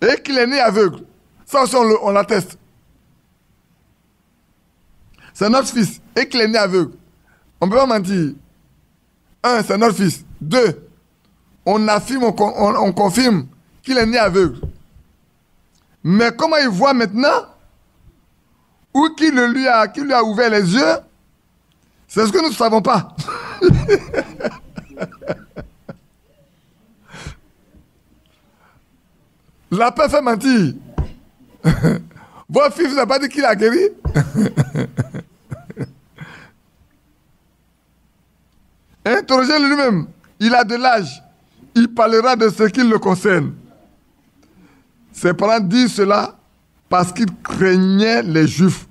Speaker 1: Et qu'il est né aveugle. Ça aussi on l'atteste. C'est notre fils. Et qu'il est né aveugle. On ne peut pas mentir. Un, c'est notre fils. Deux, on affirme, on confirme qu'il est né aveugle. Mais comment il voit maintenant, ou qui lui a ouvert les yeux, c'est ce que nous ne savons pas. La peur fait mentir. Votre fils n'a pas dit qu'il a guéri. Interrogez-le lui-même. Il a de l'âge. Il parlera de ce qui le concerne. Ses parents disent cela parce qu'ils craignaient les Juifs.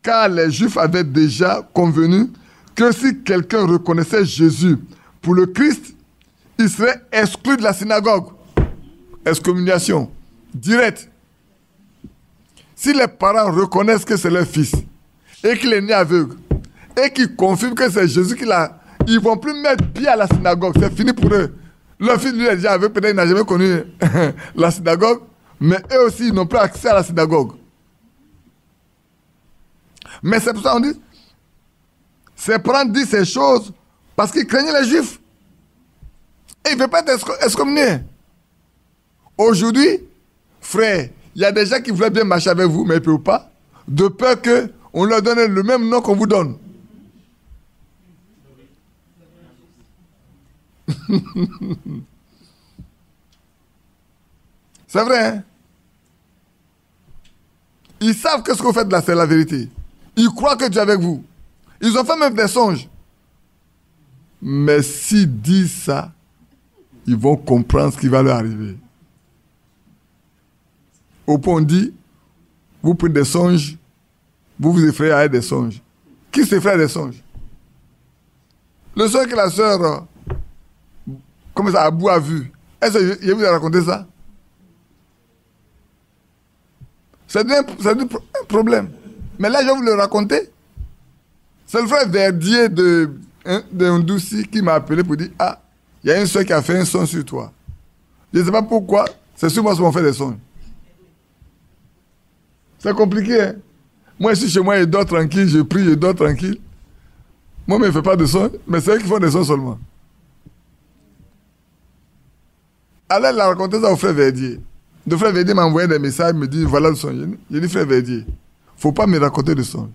Speaker 1: Car les Juifs avaient déjà convenu que si quelqu'un reconnaissait Jésus pour le Christ, il serait exclu de la synagogue. Excommunication directe. Si les parents reconnaissent que c'est leur fils et qu'il est né aveugle et qu'ils confirment que c'est Jésus qui l'a, ils ne vont plus mettre pied à la synagogue. C'est fini pour eux. Leur fils, lui, est déjà aveugle. Peut-être qu'il n'a jamais connu la synagogue. Mais eux aussi, ils n'ont plus accès à la synagogue. Mais c'est pour ça qu'on dit, ses parents disent ces choses parce qu'ils craignaient les Juifs. Et il ne veut pas être excommunié. Aujourd'hui, frère, il y a des gens qui voulaient bien marcher avec vous, mais ils ne peuvent pas, de peur qu'on leur donne le même nom qu'on vous donne. C'est vrai, hein? Ils savent que ce que vous faites là, c'est la vérité. Ils croient que Dieu est avec vous. Ils ont fait même des songes. Mais s'ils disent ça, ils vont comprendre ce qui va leur arriver. Au point on dit, vous prenez des songes, vous vous effrayez avec des songes. Qui s'effraie des songes? Le songe que la sœur, comme ça, Abou a vu. Est-ce que je vous ai raconté ça? C'est un problème. Mais là, je vais vous le raconter. C'est le frère Verdier de Ndouci qui m'a appelé pour dire, ah, il y a une soeur qui a fait un son sur toi. Je ne sais pas pourquoi, c'est sur moi qu'on fait des sons. C'est compliqué, hein? Moi, je suis chez moi, je dors tranquille, je prie, je dors tranquille. Moi, je ne fais pas de son, mais c'est eux qui font des sons seulement. Alors, il a raconté ça au frère Verdier. Le frère Verdier m'a envoyé des messages, me dit, voilà le son. J'ai dit, frère Verdier, il ne faut pas me raconter de son.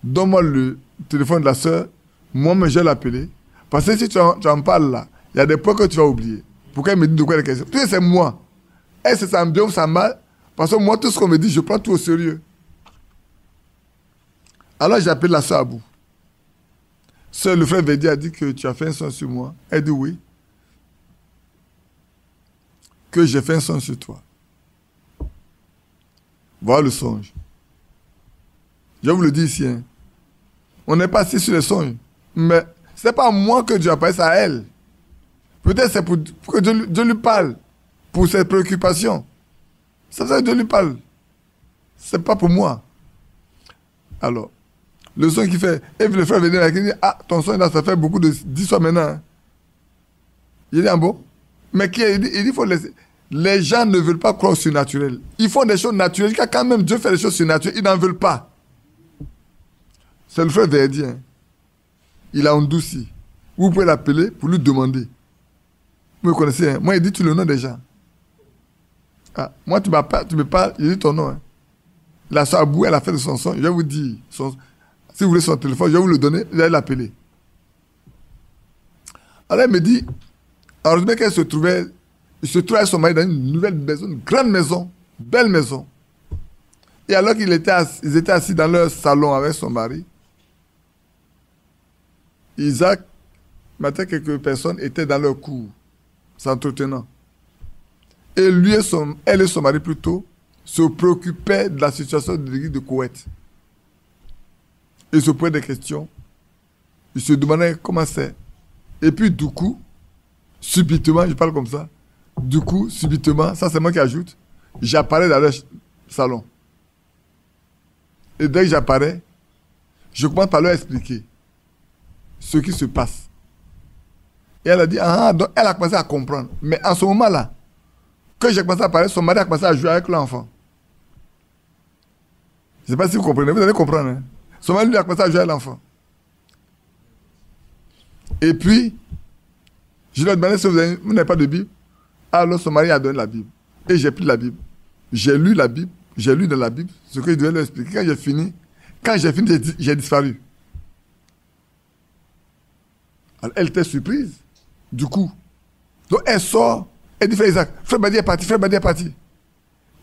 Speaker 1: Donne-moi le téléphone de la sœur, moi, je vais l'appeler. Parce que si tu en parles là, il y a des points que tu vas oublier. Pourquoi elle me dit de quoi elle est question? Tu sais, c'est moi. Est-ce que ça me bien ou ça me mal? Parce que moi, tout ce qu'on me dit, je prends tout au sérieux. Alors, j'appelle la sœur Abou. Sœur, le frère Verdier a dit que tu as fait un son sur moi. Elle dit oui. Que j'ai fait un son sur toi. Voilà le songe. Je vous le dis ici. Hein. On n'est pas assis sur les songes. Mais ce n'est pas moi que Dieu a parlé, c'est à elle. Peut-être c'est pour que Dieu lui parle. Pour ses préoccupations. C'est ça que Dieu lui parle. Ce n'est pas pour moi. Alors, le son qui fait... Et le frère venait là, qui dit, ah, ton son là, ça fait beaucoup de 10 fois maintenant. Hein. Il dit, ah bon? Mais il dit, il faut laisser... Les gens ne veulent pas croire au surnaturel. Ils font des choses naturelles. Quand même Dieu fait des choses surnaturelles, ils n'en veulent pas. C'est le frère Verdier. Hein. Il a Ndouci. Vous pouvez l'appeler pour lui demander. Vous me connaissez, hein? Moi, il dit tout le nom des gens. Ah, moi, tu me parles, je dis ton nom. Hein. La soeur Abou, elle a fait de son son. Je vais vous dire. Si vous voulez son téléphone, je vais vous le donner. Je vais l'appeler. Alors, elle me dit, heureusement qu'elle se trouvait avec son mari dans une nouvelle maison, une grande maison, belle maison. Et alors qu'ils étaient assis dans leur salon avec son mari, Isaac, matin, quelques personnes étaient dans leur cour, s'entretenant. Et elle et son mari plutôt se préoccupaient de la situation de l'église de Koweït. Ils se posaient des questions. Ils se demandaient comment c'est. Et puis du coup, subitement, je parle comme ça, du coup, subitement, ça c'est moi qui ajoute, j'apparais dans leur salon. Et dès que j'apparais, je commence par leur expliquer ce qui se passe. Et elle a dit, donc elle a commencé à comprendre. Mais en ce moment-là, que j'ai commencé à parler, son mari a commencé à jouer avec l'enfant. Je ne sais pas si vous comprenez, vous allez comprendre. Hein? Son mari lui a commencé à jouer avec l'enfant. Et puis, je lui ai demandé si vous n'avez pas de Bible. Alors son mari a donné la Bible. Et j'ai pris la Bible. J'ai lu la Bible. J'ai lu dans la Bible ce que je devais lui expliquer. Quand j'ai fini, j'ai disparu. Alors, elle était surprise. Du coup. Donc elle sort. Elle dit, frère Isaac, frère Badi est parti, frère Badi est parti.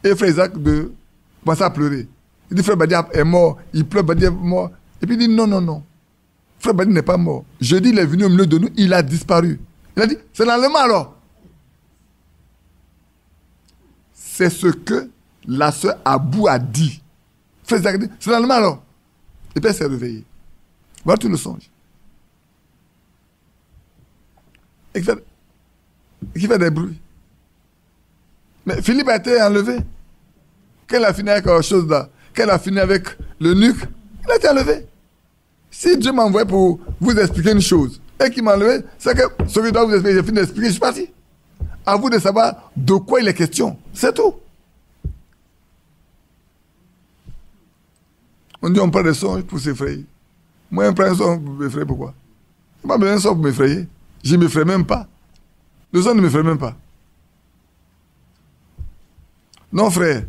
Speaker 1: Et frère Isaac commence à pleurer. Il dit, frère Badi est mort. Il pleure, Badi est mort. Et puis il dit, non. Frère Badi n'est pas mort. Jeudi, il est venu au milieu de nous, il a disparu. Il a dit, c'est l'enlèvement alors. C'est ce que la sœur Abou a dit. Frère Isaac a dit, c'est l'enlèvement alors. Et puis elle s'est réveillée. Voilà tout le songe. Et qui fait des bruits. Mais Philippe a été enlevé. Quand il a fini avec quelque chose là, quand il a fini avec le nuque, il a été enlevé. Si Dieu m'a envoyé pour vous expliquer une chose, et qu'il m'a enlevé, c'est que ce que je dois vous expliquer, j'ai fini d'expliquer, je suis parti. À vous de savoir de quoi il est question. C'est tout. On dit on prend des songes pour s'effrayer. Moi, je prends un son pour m'effrayer, pourquoi? Je n'ai pas besoin d'un son pour m'effrayer. Je ne m'effraie même pas. Le son ne m'effraie même pas. Non, frère.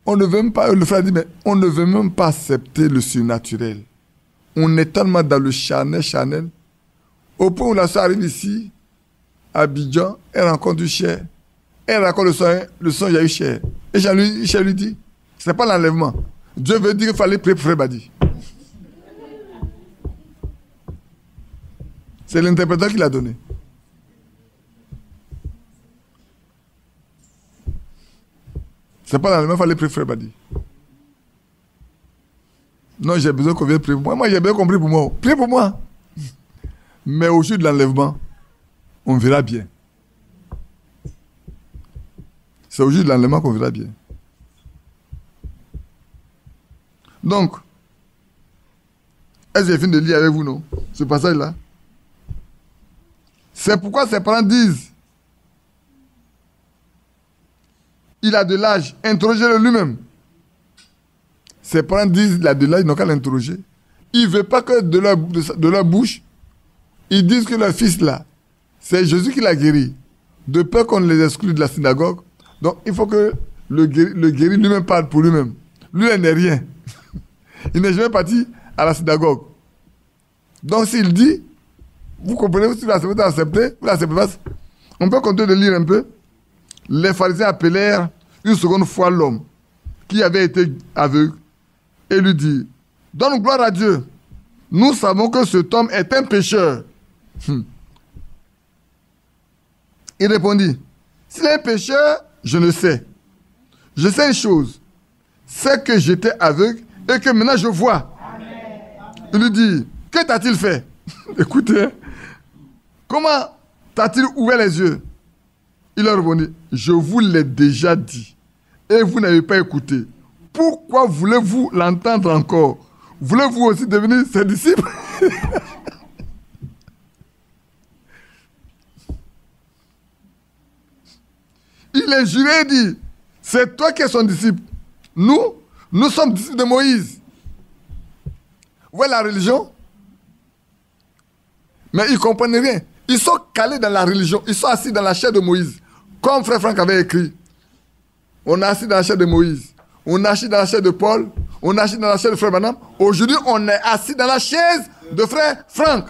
Speaker 1: On ne veut même pas, le frère dit, mais on ne veut même pas accepter le surnaturel. On est tellement dans le charnel, au point où la soeur arrive ici, à Abidjan, elle rencontre du cher. Elle raconte le son, il y a eu cher. Et cher lui dit, ce n'est pas l'enlèvement. Dieu veut dire qu'il fallait prier pour frère Badi. C'est l'interpréteur qui l'a donné. C'est pas l'enlèvement, il fallait prier pour frère Badi. Non, j'ai besoin qu'on vienne prier pour moi. Moi, j'ai bien compris pour moi. Priez pour moi. Mais au jour de l'enlèvement, on verra bien. C'est au jour de l'enlèvement qu'on verra bien. Donc, est-ce que j'ai fini de lire avec vous, non? Ce passage-là. C'est pourquoi ses parents disent, il a de l'âge, interrogez-le lui-même. Ses parents disent, il a de l'âge, ils n'ont qu'à l'interroger. Ils ne veulent pas que de leur bouche, ils disent que leur fils là, c'est Jésus qui l'a guéri. De peur qu'on les exclue de la synagogue. Donc il faut que le guéri lui-même parle pour lui-même. Lui, il n'est rien. Il n'est jamais parti à la synagogue. Donc s'il dit, vous comprenez, si vous l'acceptez, vous l'acceptez pas. On peut continuer de lire un peu. Les pharisiens appelèrent une seconde fois l'homme qui avait été aveugle et lui dit, donne gloire à Dieu. Nous savons que cet homme est un pécheur. Il répondit, s'il est un pécheur, je ne sais. Je sais une chose, c'est que j'étais aveugle et que maintenant je vois. Amen. Il lui dit, que t'a-t-il fait? Écoutez, comment t'a-t-il ouvert les yeux? Il leur répondit, je vous l'ai déjà dit et vous n'avez pas écouté. Pourquoi voulez-vous l'entendre encore? Voulez-vous aussi devenir ses disciples? Il est juré et dit, c'est toi qui es son disciple. Nous sommes disciples de Moïse. Vous voyez la religion? Mais ils ne comprennent rien. Ils sont calés dans la religion. Ils sont assis dans la chair de Moïse. Comme frère Franck avait écrit, On est assis dans la chair de Moïse. On est assis dans la chair de Paul. On est assis dans la chair de frère Branham. Aujourd'hui, on est assis dans la chaise de frère Franck.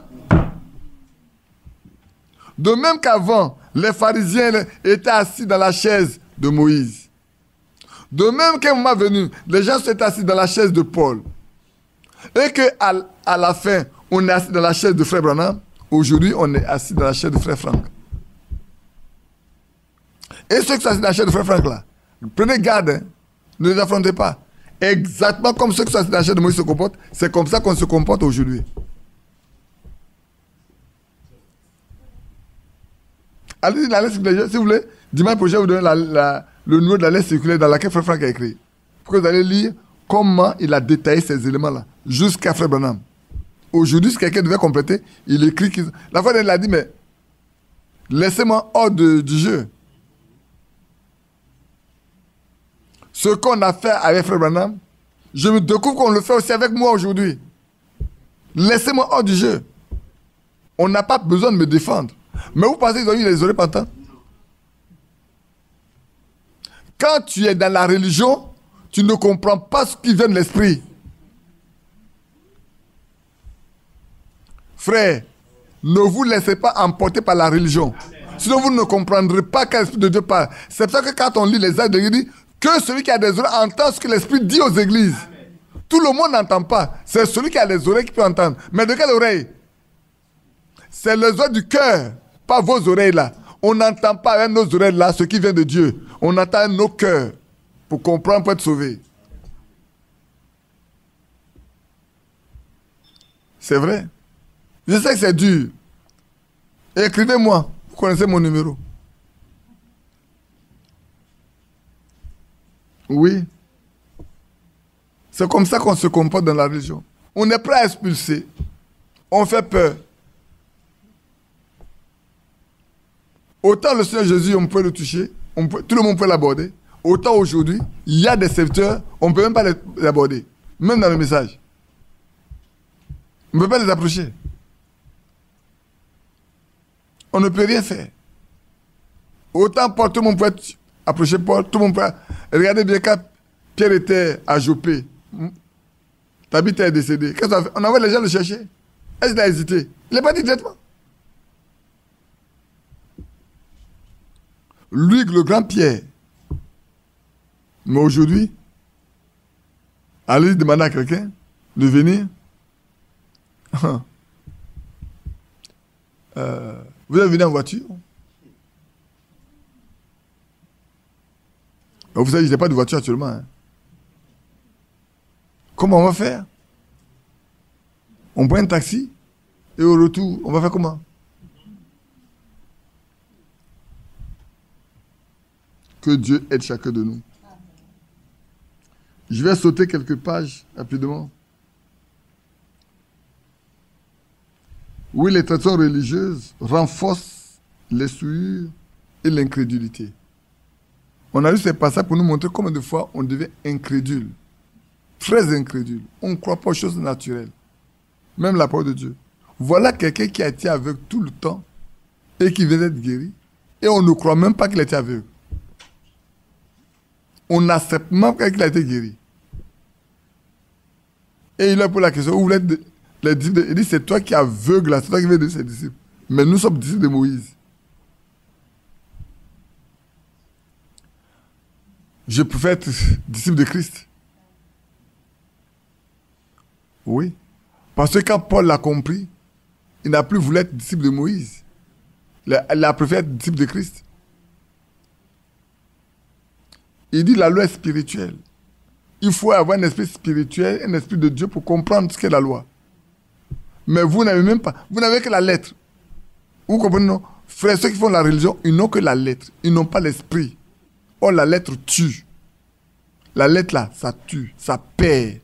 Speaker 1: De même qu'avant, les pharisiens étaient assis dans la chaise de Moïse. De même qu'à un moment venu, les gens sont assis dans la chaise de Paul. Et qu'à la fin, on est assis dans la chaise de frère Branham. Aujourd'hui, on est assis dans la chaise de frère Franck. Et ceux qui sont assis dans la chaise de frère Franck là, prenez garde, hein, ne les affrontez pas. Exactement comme ceux qui sont assis dans la chaise de Moïse se comportent, c'est comme ça qu'on se comporte aujourd'hui. Allez-y dans la lettre circulaire, si vous voulez, dimanche prochain, je vous donne le numéro de la lettre circulaire dans laquelle frère Franck a écrit. Pour que vous allez lire comment il a détaillé ces éléments-là, jusqu'à frère Branham. Aujourd'hui, si quelqu'un devait compléter, il écrit qu'il... La fois, il a dit, mais laissez-moi hors du jeu. Ce qu'on a fait avec frère Branham, je me découvre qu'on le fait aussi avec moi aujourd'hui. Laissez-moi hors du jeu. On n'a pas besoin de me défendre. Mais vous pensez qu'ils ont eu les oreilles pentantes? Quand tu es dans la religion, tu ne comprends pas ce qui vient de l'esprit. Frère, ne vous laissez pas emporter par la religion. Sinon, vous ne comprendrez pas quel esprit de Dieu parle. C'est pour ça que quand on lit les actes de Dieu, dit que celui qui a des oreilles entend ce que l'esprit dit aux églises. Amen. Tout le monde n'entend pas. C'est celui qui a les oreilles qui peut entendre. Mais de quelle oreille? C'est les oreilles du cœur, pas vos oreilles là. On n'entend pas avec nos oreilles là ce qui vient de Dieu. On entend avec nos cœurs pour comprendre, pour être sauvé. C'est vrai. Je sais que c'est dur. Écrivez-moi. Vous connaissez mon numéro. Oui. C'est comme ça qu'on se comporte dans la religion. On est prêt à expulser. On fait peur. Autant le Seigneur Jésus, on peut le toucher, tout le monde peut l'aborder. Autant aujourd'hui, il y a des serviteurs, on ne peut même pas les aborder. Même dans le message. On ne peut pas les approcher. On ne peut rien faire. Autant Paul, tout le monde peut approcher Paul, tout le monde peut... Regardez bien quand Pierre était à Jopé. Tabitha est décédé. Qu'est-ce qu'on a fait? On envoie les gens le chercher. Est-ce qu'il a hésité? Il n'est pas dit directement. Lui, le grand Pierre. Mais aujourd'hui, allez demander à quelqu'un de venir. Vous êtes venu en voiture? Vous savez, je n'ai pas de voiture actuellement. Hein. Comment on va faire? On prend un taxi et au retour, on va faire comment? Que Dieu aide chacun de nous. Je vais sauter quelques pages rapidement. Oui, les traditions religieuses renforcent les souillures et l'incrédulité. On a lu ces passages pour nous montrer combien de fois on devient incrédule. Très incrédule. On ne croit pas aux choses naturelles. Même la parole de Dieu. Voilà quelqu'un qui a été aveugle tout le temps et qui vient d'être guéri. Et on ne croit même pas qu'il a été aveugle. On n'accepte même pas qu'il a été guéri. Et il leur pose la question, où vous êtes les disciples? Il dit, c'est toi qui es aveugle, c'est toi qui viens de ses disciples. Mais nous sommes disciples de Moïse. Je préfère être disciple de Christ. Oui. Parce que quand Paul l'a compris, il n'a plus voulu être disciple de Moïse. Il a préféré être disciple de Christ. Il dit la loi est spirituelle. Il faut avoir un esprit spirituel, un esprit de Dieu pour comprendre ce qu'est la loi. Mais vous n'avez même pas, vous n'avez que la lettre. Vous comprenez, non? Frères, ceux qui font la religion, ils n'ont que la lettre. Ils n'ont pas l'esprit. Or, la lettre tue. La lettre là, ça tue, ça perd.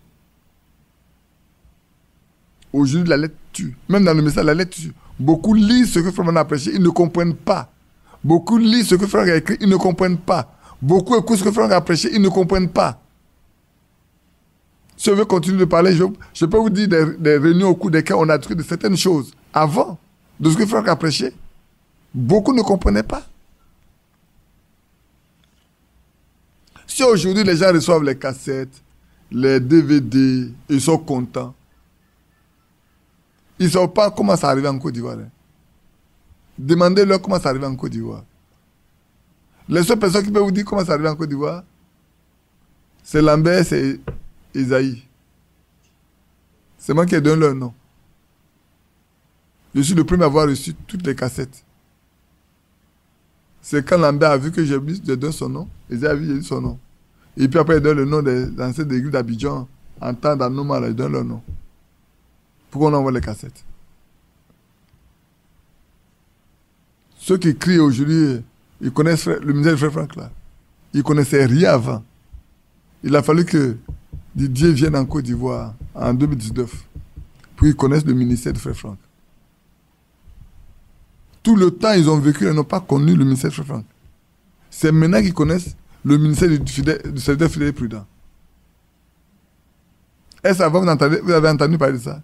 Speaker 1: Aujourd'hui, la lettre tue. Même dans le message, la lettre tue. Beaucoup lisent ce que Frère a prêché, ils ne comprennent pas. Beaucoup lisent ce que Frère a écrit, ils ne comprennent pas. Beaucoup écoutent ce que Frère a prêché, ils ne comprennent pas. Si je veux continuer de parler, je peux vous dire des réunions au cours desquelles on a discuté de certaines choses. Avant de ce que Frère a prêché, beaucoup ne comprenaient pas. Si aujourd'hui les gens reçoivent les cassettes, les DVD, ils sont contents. Ils ne savent pas comment ça arrive en Côte d'Ivoire. Hein. Demandez-leur comment ça arrive en Côte d'Ivoire. Les seules personnes qui peuvent vous dire comment ça arrive en Côte d'Ivoire, c'est Lambert, c'est Isaïe. C'est moi qui ai donné leur nom. Je suis le premier à avoir reçu toutes les cassettes. C'est quand Lambert a vu que j'ai donné son nom, Isaïe a vu j'ai dit son nom. Et puis après, il donne le nom des anciens d'église d'Abidjan. En temps d'Anoma, il donne leur nom. Pour qu'on envoie les cassettes. Ceux qui crient aujourd'hui, ils connaissent le ministère de Frère Franck là. Ils ne connaissaient rien avant. Il a fallu que Didier vienne en Côte d'Ivoire en 2019 pour qu'ils connaissent le ministère de Frère Franck. Tout le temps, ils ont vécu, ils n'ont pas connu le ministère de Frère Franck. C'est maintenant qu'ils connaissent le ministère du serviteur fidèle et prudent. Est-ce avant vous avez entendu parler de ça?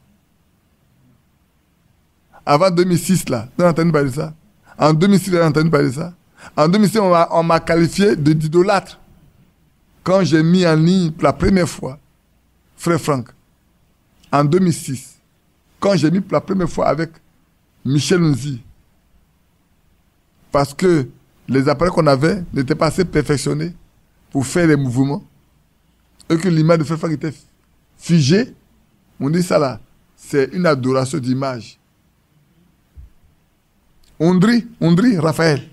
Speaker 1: Avant 2006, là, vous avez entendu parler de ça? En 2006, vous avez entendu parler de ça? En 2006, on m'a qualifié d'idolâtre quand j'ai mis en ligne pour la première fois Frère Franck. En 2006, quand j'ai mis pour la première fois avec Michel Nzi, parce que les appareils qu'on avait n'étaient pas assez perfectionnés pour faire les mouvements, et que l'image de Frère Franck était figée, on dit ça là, c'est une adoration d'image. Ondry Raphaël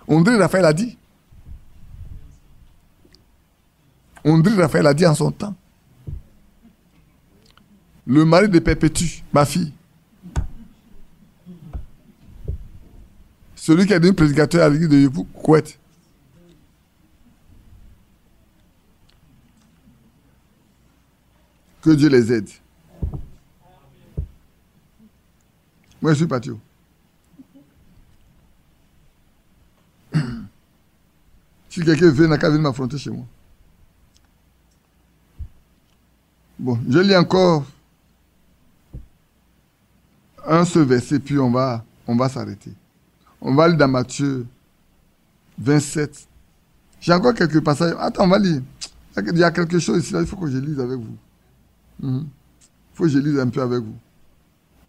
Speaker 1: a dit. Ondry Raphaël a dit en son temps. Le mari de Perpétue, ma fille. Celui qui est devenu prédicateur à l'église de Kouet. Que Dieu les aide. Moi, je suis parti. Si quelqu'un veut, il n'a qu'à venir m'affronter chez moi. Bon, je lis encore un seul verset, puis on va s'arrêter. On va lire dans Matthieu 27. J'ai encore quelques passages. Attends, on va lire. Il y a quelque chose ici, là, il faut que je lise avec vous. Il faut que je lise un peu avec vous.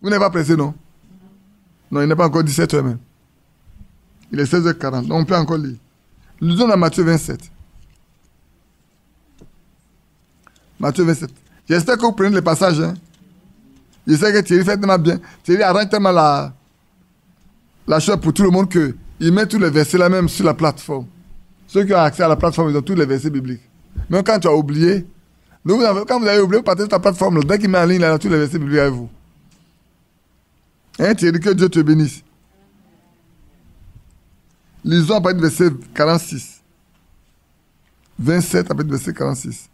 Speaker 1: Vous n'êtes pas pressé, non? Non, il n'est pas encore 17h même. Il est 16h40, donc on peut encore lire. Lisons dans Matthieu 27. Matthieu 27. J'espère que vous prenez les passages. Hein. Je sais que Thierry fait tellement bien. Thierry arrange tellement la chose pour tout le monde qu'il met tous les versets là même sur la plateforme. Ceux qui ont accès à la plateforme, ils ont tous les versets bibliques. Même quand tu as oublié, quand vous avez oublié, vous partez sur la plateforme. Là, dès qu'il met en ligne, il a tous les versets bibliques avec vous. Hein, Thierry, que Dieu te bénisse. Lisons à partir du verset 46. 27 à partir du verset 46.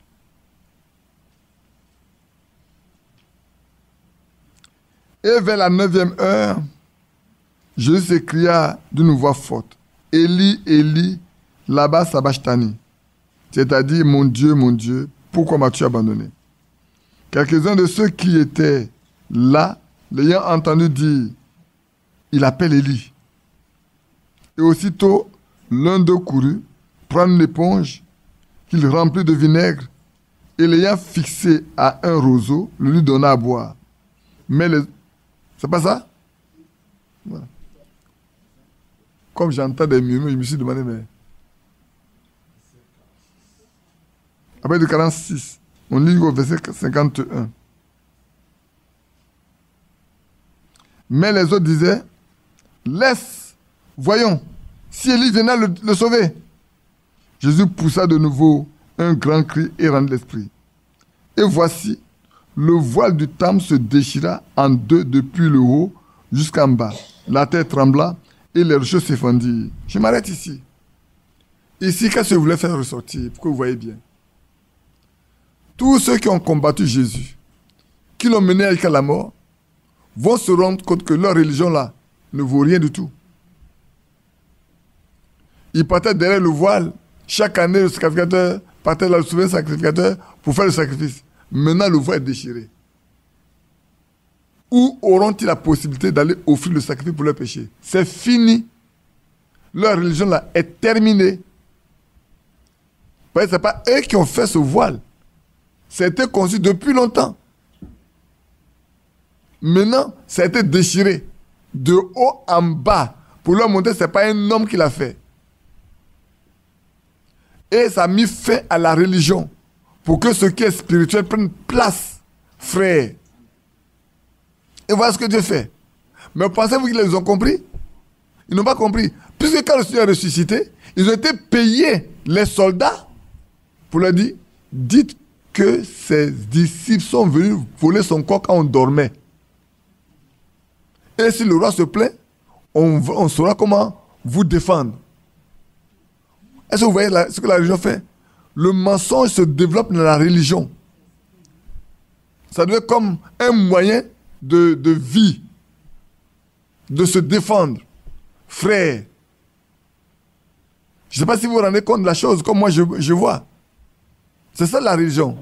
Speaker 1: Et vers la 9e heure, Jésus s'écria d'une voix forte, Élie, Élie, lama sabachthani. C'est-à-dire, mon Dieu, pourquoi m'as-tu abandonné? Quelques-uns de ceux qui étaient là, l'ayant entendu dire, il appelle Élie. Et aussitôt, l'un d'eux courut, prendre une éponge qu'il remplit de vinaigre, et l'ayant fixé à un roseau, le lui donna à boire. Mais c'est pas ça? Voilà. Comme j'entends des murmures, je me suis demandé, mais... Après de 46, on lit au verset 51. Mais les autres disaient, laisse, voyons, si Élie venait le sauver. Jésus poussa de nouveau un grand cri et rendit l'esprit. Et voici, le voile du temple se déchira en deux depuis le haut jusqu'en bas. La terre trembla et les rochers s'effondirent. Je m'arrête ici. Ici, qu'est-ce que je voulais faire ressortir pour que vous voyez bien? Tous ceux qui ont combattu Jésus, qui l'ont mené jusqu'à la mort, vont se rendre compte que leur religion-là ne vaut rien du tout. Ils partaient derrière le voile. Chaque année, le sacrificateur partait là, le souverain sacrificateur pour faire le sacrifice. Maintenant, le voile est déchiré. Où auront-ils la possibilité d'aller offrir le sacrifice pour leur péché? C'est fini. Leur religion là est terminée. Ce n'est pas eux qui ont fait ce voile. C'était conçu depuis longtemps. Maintenant, ça a été déchiré de haut en bas pour leur montrer que ce n'est pas un homme qui l'a fait. Et ça a mis fin à la religion pour que ce qui est spirituel prenne place, frère. Et voilà ce que Dieu fait. Mais pensez-vous qu'ils les ont compris? Ils n'ont pas compris. Puisque quand le Seigneur est ressuscité, ils ont été payés, les soldats, pour leur dire, dites que ses disciples sont venus voler son corps quand on dormait. Et si le roi se plaint, on saura comment vous défendre. Est-ce que vous voyez ce que la religion fait? Le mensonge se développe dans la religion. Ça devient comme un moyen de vie, de se défendre. Frère, je ne sais pas si vous vous rendez compte de la chose comme moi je vois. C'est ça la religion.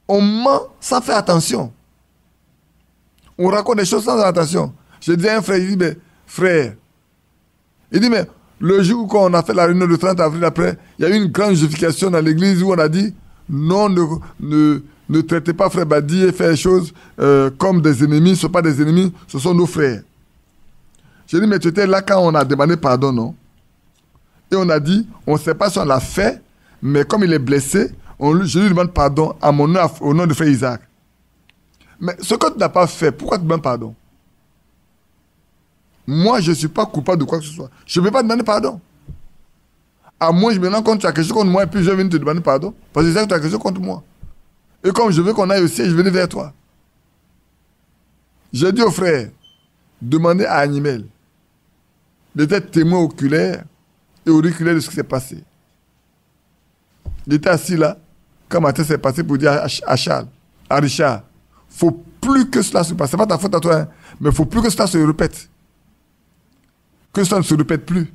Speaker 1: On ment sans faire attention. On raconte des choses sans faire attention. Je dis à un frère, il dit, mais frère, il dit, mais le jour où on a fait la réunion le 30 avril après, il y a eu une grande justification dans l'église où on a dit, non, ne traitez pas frère Badi et faites les choses comme des ennemis. Ce ne sont pas des ennemis, ce sont nos frères. J'ai dit, mais tu étais là quand on a demandé pardon, non? Et on a dit, on ne sait pas si on l'a fait, mais comme il est blessé, je lui demande pardon à mon nom, au nom de frère Isaac. Mais ce que tu n'as pas fait, pourquoi tu demandes pardon? Moi, je ne suis pas coupable de quoi que ce soit. Je ne vais pas demander pardon. À moins je me rends compte que tu as quelque chose contre moi et puis je viens te demander pardon. Parce que je sais que tu as quelque chose contre moi. Et comme je veux qu'on aille au ciel, je vais vers toi. J'ai dit au frère, demandez à Animel d'être témoin oculaire et auriculaire de ce qui s'est passé. Il était assis là, quand ma tête s'est passée pour dire à Charles, à Richard, il ne faut plus que cela se passe. Ce n'est pas ta faute à toi, hein, mais il ne faut plus que cela se répète. Que cela ne se répète plus.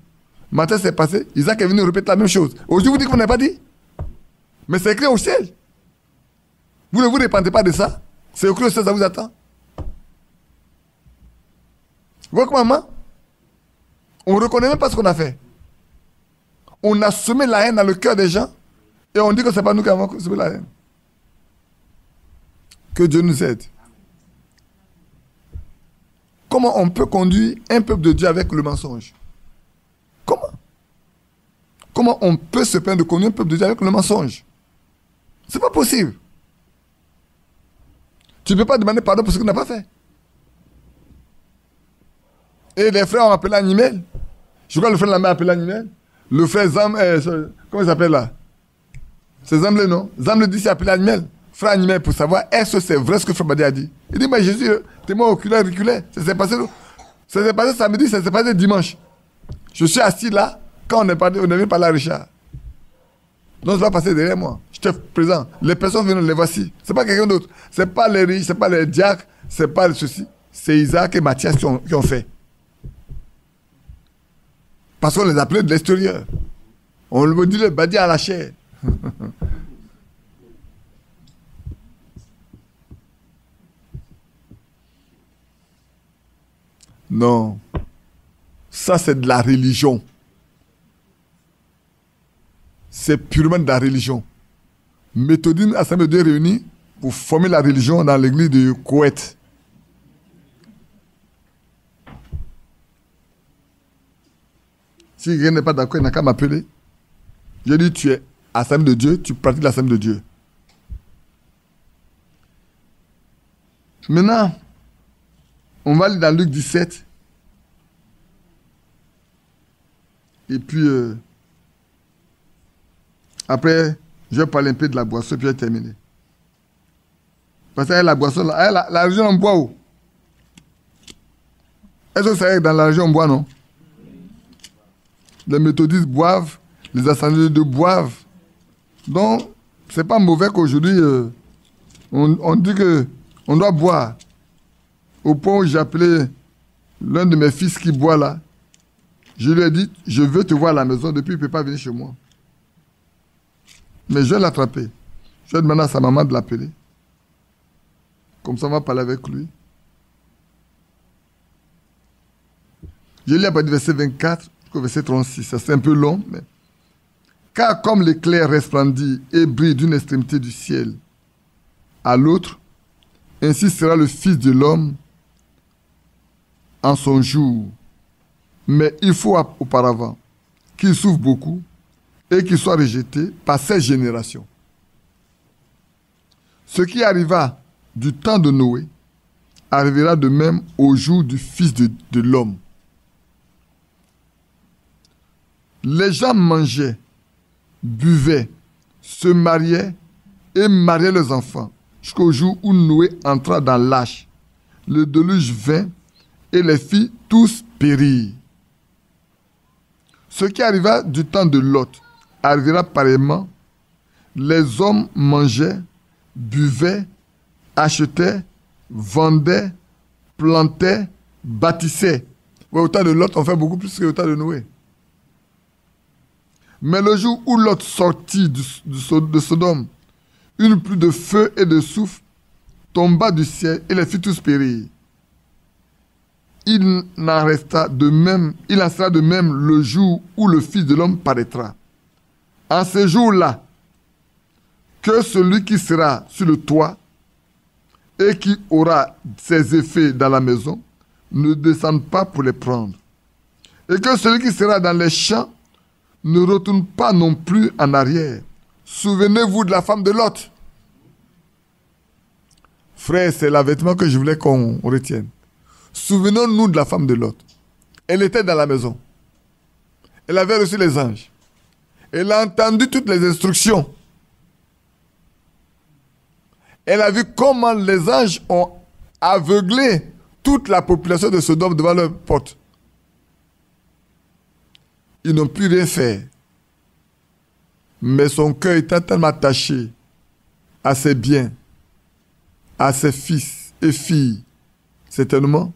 Speaker 1: Ma tête s'est passée, Isaac est venu répéter la même chose. Aujourd'hui, vous dites que vous n'avez pas dit. Mais c'est écrit au ciel. Vous ne vous répandez pas de ça. C'est écrit au ciel, ça vous attend. Vous voyez comment, on ne reconnaît même pas ce qu'on a fait. On a semé la haine dans le cœur des gens et on dit que ce n'est pas nous qui avons semé la haine. Que Dieu nous aide. Comment on peut conduire un peuple de Dieu avec le mensonge? Comment? Comment on peut se plaindre de conduire un peuple de Dieu avec le mensonge? C'est pas possible. Tu ne peux pas demander pardon pour ce que tu n'as pas fait. Et les frères ont appelé Animel. Je crois que le frère l'a appelé Animel. Le frère Zam, comment il s'appelle là? C'est Zamble, non? Zamble dit c'est appelé Animel. Frère Animel pour savoir est-ce que c'est vrai ce que frère Badi a dit. Il dit, mais Jésus, témoin oculaire, auriculaire. Ça s'est passé samedi, ça s'est passé dimanche. Je suis assis là, quand on est venu parler à Richard. Donc ça va passer derrière moi. J'étais présent. Les personnes viennent, les voici. Ce n'est pas quelqu'un d'autre. Ce n'est pas les riches, ce n'est pas les diacres, ce n'est pas ceci. C'est Isaac et Mathias qui ont fait. Parce qu'on les appelait de l'extérieur. On lui dit le Badi à la chair. Non. Ça, c'est de la religion. C'est purement de la religion. Méthodine Assemblée de Dieu réunie pour former la religion dans l'église de Koweït. Si quelqu'un n'est pas d'accord, il n'a qu'à m'appeler. Je dis, tu es Assemblée de Dieu, tu pratiques l'Assemblée de Dieu. Maintenant, on va aller dans Luc 17. Et puis, après, je vais parler un peu de la boisson, puis je vais terminer. Parce que la boisson, la région, on boit où? Est-ce que vous savez que dans la région, on boit, non? Les méthodistes boivent, les assemblées de boivent. Donc, c'est pas mauvais qu'aujourd'hui, on dit qu'on doit boire. Au point où j'ai appelé l'un de mes fils qui boit là, je lui ai dit, je veux te voir à la maison, depuis il ne peut pas venir chez moi. Mais je vais l'attraper. Je vais demander à sa maman de l'appeler. Comme ça, on va parler avec lui. Je lis à partir du verset 24 jusqu'au verset 36. Ça c'est un peu long, mais Car comme l'éclair resplendit et brille d'une extrémité du ciel à l'autre, ainsi sera le Fils de l'homme en son jour. Mais il faut auparavant qu'il souffre beaucoup et qu'il soit rejeté par cette génération. Ce qui arriva du temps de Noé arrivera de même au jour du Fils de l'homme. Les gens mangeaient, buvaient, se mariaient et mariaient leurs enfants jusqu'au jour où Noé entra dans l'arche. Le déluge vint et les filles tous périrent. Ce qui arriva du temps de Lot arrivera pareillement. Les hommes mangeaient, buvaient, achetaient, vendaient, plantaient, bâtissaient. Ouais, au temps de Lot, on fait beaucoup plus qu'au temps de Noé. Mais le jour où Lot sortit de Sodome, une pluie de feu et de soufre tomba du ciel et les fit tous périr. Il en sera de même le jour où le Fils de l'homme paraîtra. En ce jour-là, que celui qui sera sur le toit et qui aura ses effets dans la maison ne descende pas pour les prendre. Et que celui qui sera dans les champs ne retourne pas non plus en arrière. Souvenez-vous de la femme de Lot. Frère, c'est l'avêtement que je voulais qu'on retienne. Souvenons-nous de la femme de Lot. Elle était dans la maison. Elle avait reçu les anges. Elle a entendu toutes les instructions. Elle a vu comment les anges ont aveuglé toute la population de Sodome devant leur porte. Ils n'ont pu rien faire. Mais son cœur était tellement attaché à ses biens, à ses fils et filles, certainement,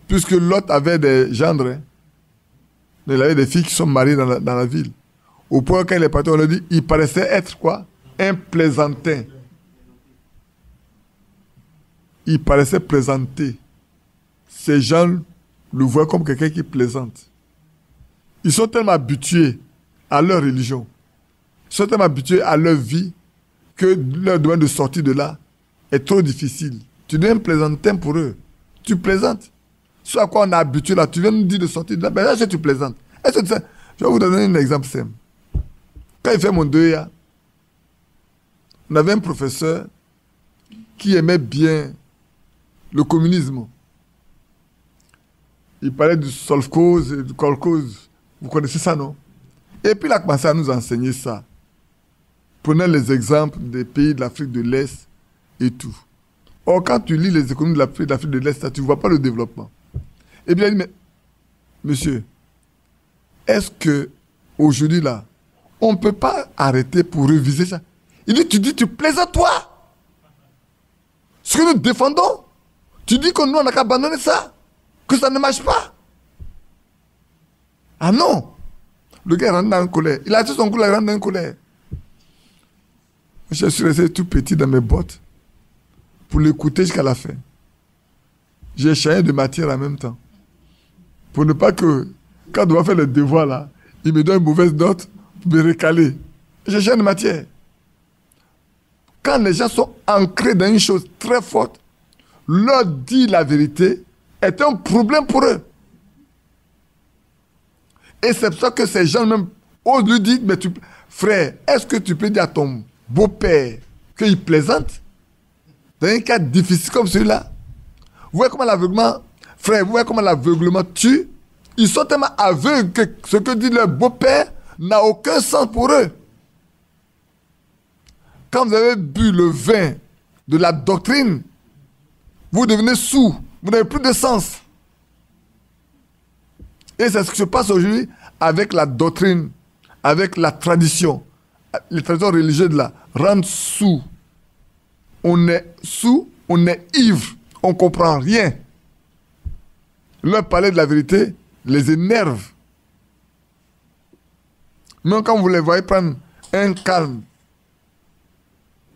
Speaker 1: puisque Lot avait des gendres. Hein. Il avait des filles qui sont mariées dans la ville. Au point quand il est parti, on lui dit, il paraissait être quoi? Un plaisantin. Il paraissait plaisanter. Ces gens le voient comme quelqu'un qui plaisante. Ils sont tellement habitués à leur religion. Ils sont tellement habitués à leur vie que leur demande de sortir de là est trop difficile. Tu deviens plaisantin pour eux. Tu plaisantes. Ce à quoi on a habitué là, tu viens nous dire de sortir de là. Mais est-ce que tu plaisantes? Est-ce que tu sais? Je vais vous donner un exemple simple. Quand il fait mon deuil, on avait un professeur qui aimait bien le communisme. Il parlait du solfcause et du kolkhoz. Vous connaissez ça, non? Et puis il a commencé à nous enseigner ça. Prenez les exemples des pays de l'Afrique de l'Est et tout. Or, quand tu lis les économies de l'Afrique de l'Est, tu ne vois pas le développement. Et bien, il dit, mais, monsieur, est-ce que aujourd'hui là, on ne peut pas arrêter pour réviser ça? Il dit, tu plaisantes toi. Ce que nous défendons, tu dis que nous, on n'a qu'à abandonner ça, que ça ne marche pas. Ah non! Le gars rentre dans une colère. Il a tout son coup, il rentre dans une colère. Je suis resté tout petit dans mes bottes pour l'écouter jusqu'à la fin. J'ai changé de matière en même temps. Pour ne pas que, quand on doit faire le devoir là, il me donne une mauvaise note pour me recaler. J'ai changé de matière. Quand les gens sont ancrés dans une chose très forte, leur dire la vérité est un problème pour eux. Et c'est pour ça que ces gens même osent lui dire, mais frère, est-ce que tu peux dire à ton beau-père qu'il plaisante dans un cas difficile comme celui-là? Vous voyez comment l'aveuglement, frère, vous voyez comment l'aveuglement tue? Ils sont tellement aveugles que ce que dit leur beau-père n'a aucun sens pour eux. Quand vous avez bu le vin de la doctrine, vous devenez sourd, vous n'avez plus de sens. Et c'est ce qui se passe aujourd'hui avec la doctrine, avec la tradition. Les traditions religieuses là rendent sourds. On est sourd, on est ivre, on ne comprend rien. Leur parler de la vérité les énerve. Même quand vous les voyez prendre un calme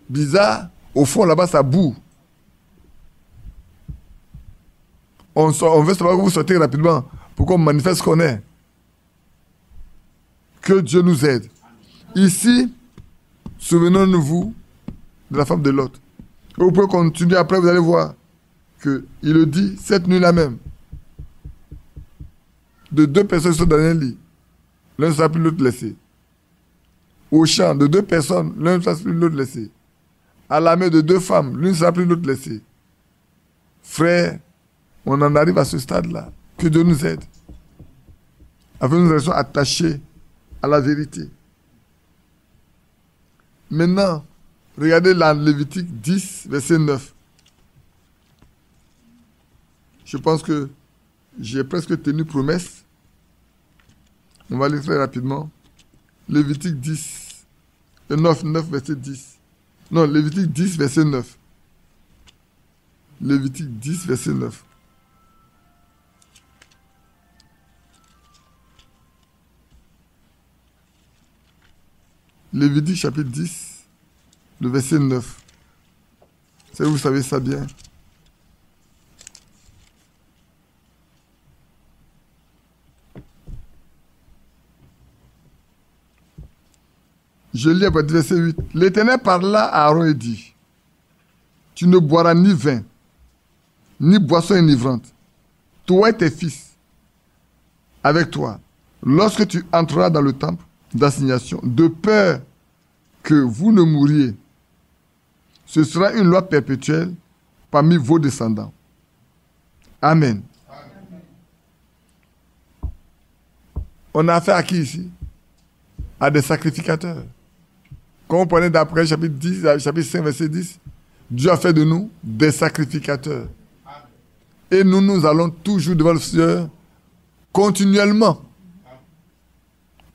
Speaker 1: bizarre, au fond là-bas ça boue. On veut savoir que vous sortez rapidement pour qu'on manifeste ce qu'on est. Que Dieu nous aide. Ici, souvenons-nous de la femme de Lot. Et vous pouvez continuer après, vous allez voir qu'il le dit cette nuit-là même. De deux personnes qui sont dans un lit, l'un ne sera plus l'autre laissé. Au champ, de deux personnes, l'un ne sera plus l'autre laissé. À la main de deux femmes, l'une ne sera plus l'autre laissée. Frère, on en arrive à ce stade-là. Que Dieu nous aide. Afin que nous restions attachés à la vérité. Maintenant, regardez la Lévitique 10, verset 9. Je pense que j'ai presque tenu promesse. On va lire très rapidement. Lévitique 10, 9, verset 10. Non, Lévitique 10, verset 9. Lévitique 10, verset 9. Lévitique chapitre 10, le verset 9. Ça, vous savez ça bien. Je lis à partir du verset 8. L'Éternel parla à Aaron et dit, tu ne boiras ni vin, ni boisson enivrante, toi et tes fils, avec toi, lorsque tu entreras dans le temple d'assignation, de peur que vous ne mouriez. Ce sera une loi perpétuelle parmi vos descendants. Amen. Amen. On a affaire à qui ici? À des sacrificateurs. Quand on prenait d'après chapitre 10, chapitre 5, verset 10, Dieu a fait de nous des sacrificateurs. Et nous allons toujours devant le Seigneur continuellement.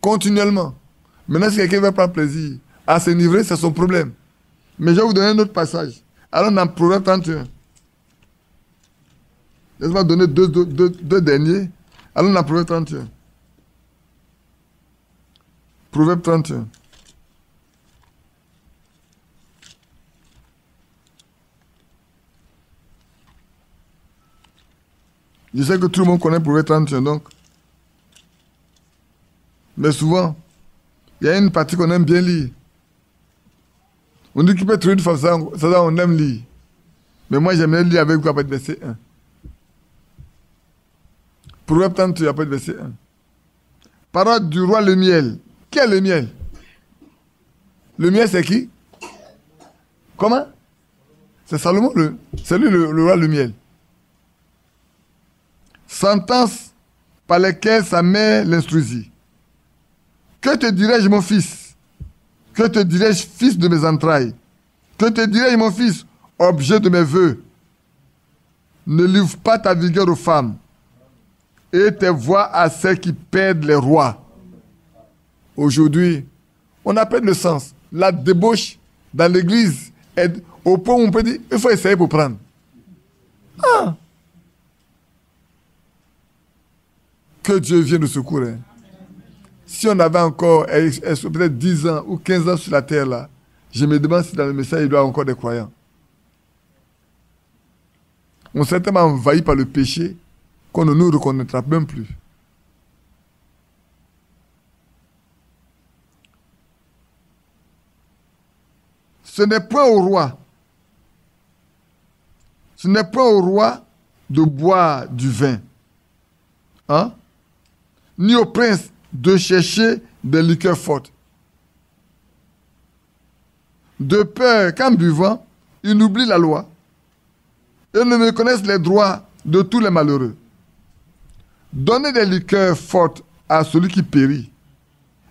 Speaker 1: Continuellement. Maintenant, si quelqu'un veut prendre plaisir à s'enivrer, c'est son problème. Mais je vais vous donner un autre passage. Allons dans Proverbe 31. Laisse-moi donner deux derniers. Allons dans Proverbe 31. Proverbe 31. Je sais que tout le monde connaît Proverbe 31, donc. Mais souvent, il y a une partie qu'on aime bien lire. On dit qu'il peut trouver une fois ça, on aime lire. Mais moi, j'aimerais lire avec vous à partir du verset 1. Proverbe 31, à partir du verset 1. Parole du roi le miel. Qui est le miel? Le miel, c'est qui? Comment? C'est Salomon, c'est lui le roi le miel. Sentence par lesquelles sa mère l'instruisit. Que te dirais-je, mon fils? Que te dirais-je, fils de mes entrailles? Que te dirais-je, mon fils, objet de mes vœux? Ne livre pas ta vigueur aux femmes et tes voix à celles qui perdent les rois. Aujourd'hui, on a perdu le sens. La débauche dans l'église est au point où on peut dire il faut essayer pour prendre. Ah! Que Dieu vienne nous secourir. Si on avait encore peut-être 10 ans ou 15 ans sur la terre là, je me demande si dans le message il doit y avoir encore des croyants. On s'est tellement envahi par le péché qu'on ne nous reconnaîtra même plus. Ce n'est point au roi. Ce n'est point au roi de boire du vin. Hein? Ni au prince de chercher des liqueurs fortes. De peur qu'en buvant, ils n'oublient la loi et ne méconnaissent les droits de tous les malheureux. Donnez des liqueurs fortes à celui qui périt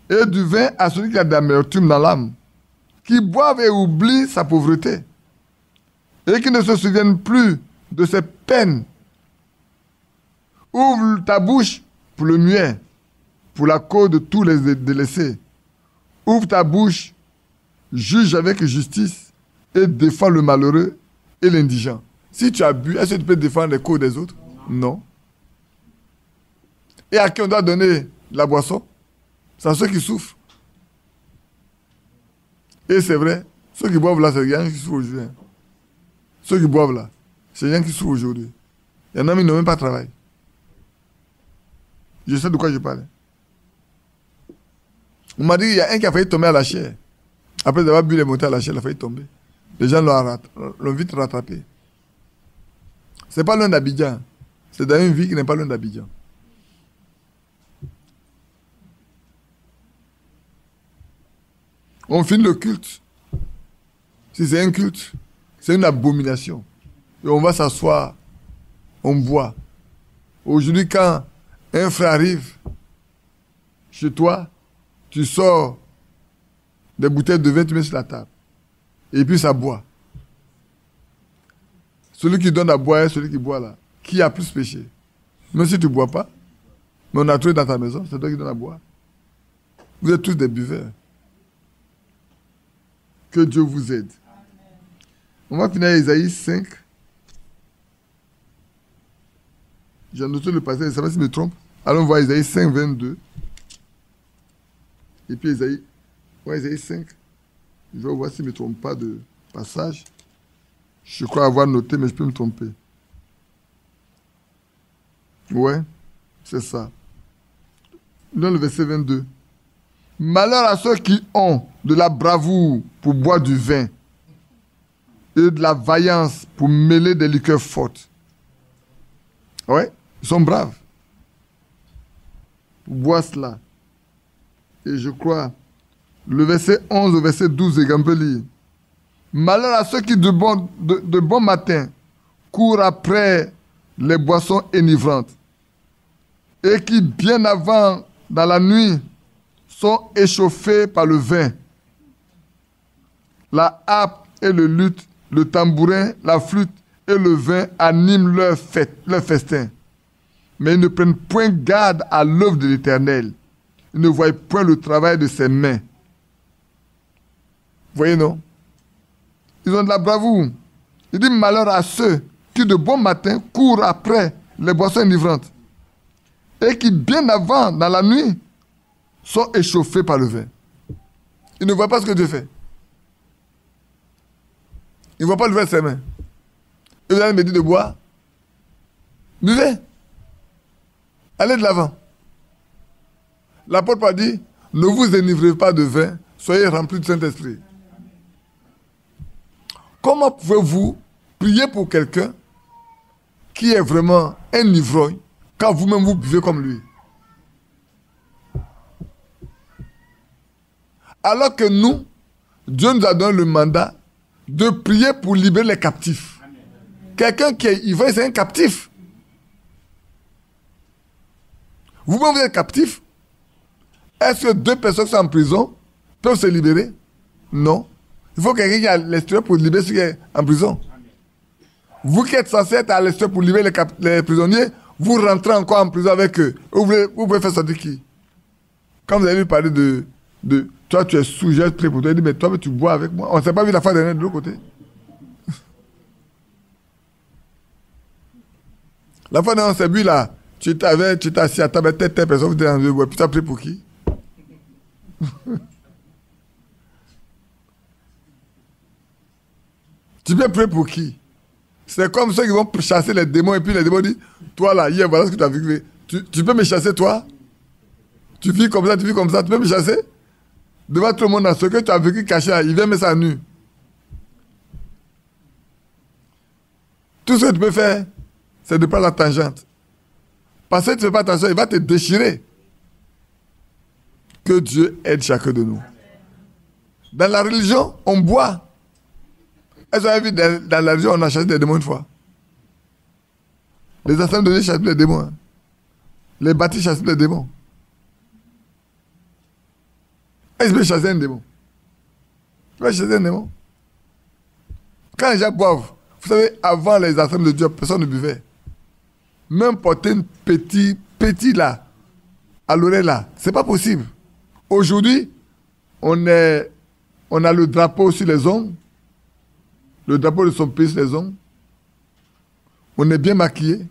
Speaker 1: et du vin à celui qui a de l'amertume dans l'âme, qui boive et oublie sa pauvreté et qui ne se souviennent plus de ses peines. Ouvre ta bouche pour le muet, pour la cause de tous les délaissés. Ouvre ta bouche, juge avec justice et défends le malheureux et l'indigent. Si tu as bu, est-ce que tu peux défendre les causes des autres? Non. Et à qui on doit donner la boisson? C'est à ceux qui souffrent. Et c'est vrai, ceux qui boivent là, c'est les gens qui souffrent aujourd'hui. Ceux qui boivent là, c'est les gens qui souffrent aujourd'hui. Il y en a qui n'ont même pas travaillé. Je sais de quoi je parle. On m'a dit qu'il y a un qui a failli tomber à la chair. Après avoir bu les montées à la chair, il a failli tomber. Les gens l'ont vite rattrapé. Ce n'est pas loin d'Abidjan. C'est dans une ville qui n'est pas loin d'Abidjan. On finit le culte. Si c'est un culte, c'est une abomination. Et on va s'asseoir, on boit. Aujourd'hui, quand un frère arrive chez toi, tu sors des bouteilles de vin, tu mets sur la table. Et puis ça boit. Celui qui donne à boire et celui qui boit là, qui a plus péché? Même si tu ne bois pas, mais on a trouvé dans ta maison, c'est toi qui donne à boire. Vous êtes tous des buveurs. Que Dieu vous aide. On va finir à Isaïe 5. J'ai noté le passage, je ne sais pas si je me trompe. Allons voir Isaïe 5, 22. Et puis Isaïe 5. Je vais voir si je ne me trompe pas de passage. Je crois avoir noté, mais je peux me tromper. Ouais, c'est ça. Dans le verset 22. Malheur à ceux qui ont de la bravoure pour boire du vin et de la vaillance pour mêler des liqueurs fortes. Ouais, ils sont braves pour boire cela. Et je crois, le verset 11 au verset 12, et on peut lire. Malheur à ceux qui de bon matin courent après les boissons enivrantes et qui, bien avant, dans la nuit, sont échauffés par le vin. La harpe et le luth, le tambourin, la flûte et le vin animent leur festin. Mais ils ne prennent point garde à l'œuvre de l'Éternel. Ils ne voient point le travail de ses mains. Vous voyez, non? Ils ont de la bravoure. Il dit malheur à ceux qui de bon matin courent après les boissons enivrantes et qui, bien avant, dans la nuit, sont échauffés par le vin. Ils ne voient pas ce que Dieu fait. Ils ne voient pas le vin de ses mains. Et vous allez me dire de boire. Buvez. Allez de l'avant. L'apôtre Paul dit, ne vous enivrez pas de vin, soyez remplis du Saint-Esprit. Comment pouvez-vous prier pour quelqu'un qui est vraiment un ivrogne quand vous-même vous buvez comme lui? Alors que nous, Dieu nous a donné le mandat de prier pour libérer les captifs. Quelqu'un qui est ivrogne, c'est un captif. Vous-même, vous êtes captif. Est-ce que deux personnes qui sont en prison peuvent se libérer? Non. Il faut quelqu'un qui a l'extérieur pour libérer ceux qui sont en prison. Vous qui êtes censé être à l'extérieur pour libérer les prisonniers, vous rentrez encore en prison avec eux. Vous pouvez faire sortir qui? Quand vous avez lui parler de toi, tu es sous, j'ai pris pour toi. Il dit, mais toi, tu bois avec moi. On ne s'est pas vu la fois dernière de l'autre côté. La fois dernière, on s'est vu là. Tu étais assis à table, telle personne, vous étiez dans le bois. Puis tu as pris pour qui? Tu peux prier pour qui? C'est comme ceux qui vont chasser les démons et puis les démons disent, toi là, hier, voilà ce que tu as vécu. Tu peux me chasser, toi? Tu vis comme ça, tu peux me chasser? Devant tout le monde, dans ce que tu as vécu caché là, il vient mettre ça à nu. Tout ce que tu peux faire, c'est de prendre la tangente. Parce que tu ne fais pas attention, il va te déchirer. Que Dieu aide chacun de nous. Dans la religion, on boit. Est-ce que vous avez vu dans la religion, on a chassé des démons une fois? Les assemblées de Dieu chassent les démons. Hein. Les bâtis chassent les démons. Est-ce que tu peux chasser un démon? Tu peux chasser un démon? Quand les gens boivent, vous savez, avant les assemblées de Dieu, personne ne buvait. Même porter une petit là, à l'oreille là, c'est pas possible. Aujourd'hui, on a le drapeau sur les ongles, le drapeau de son pays sur les ongles. On est bien maquillé.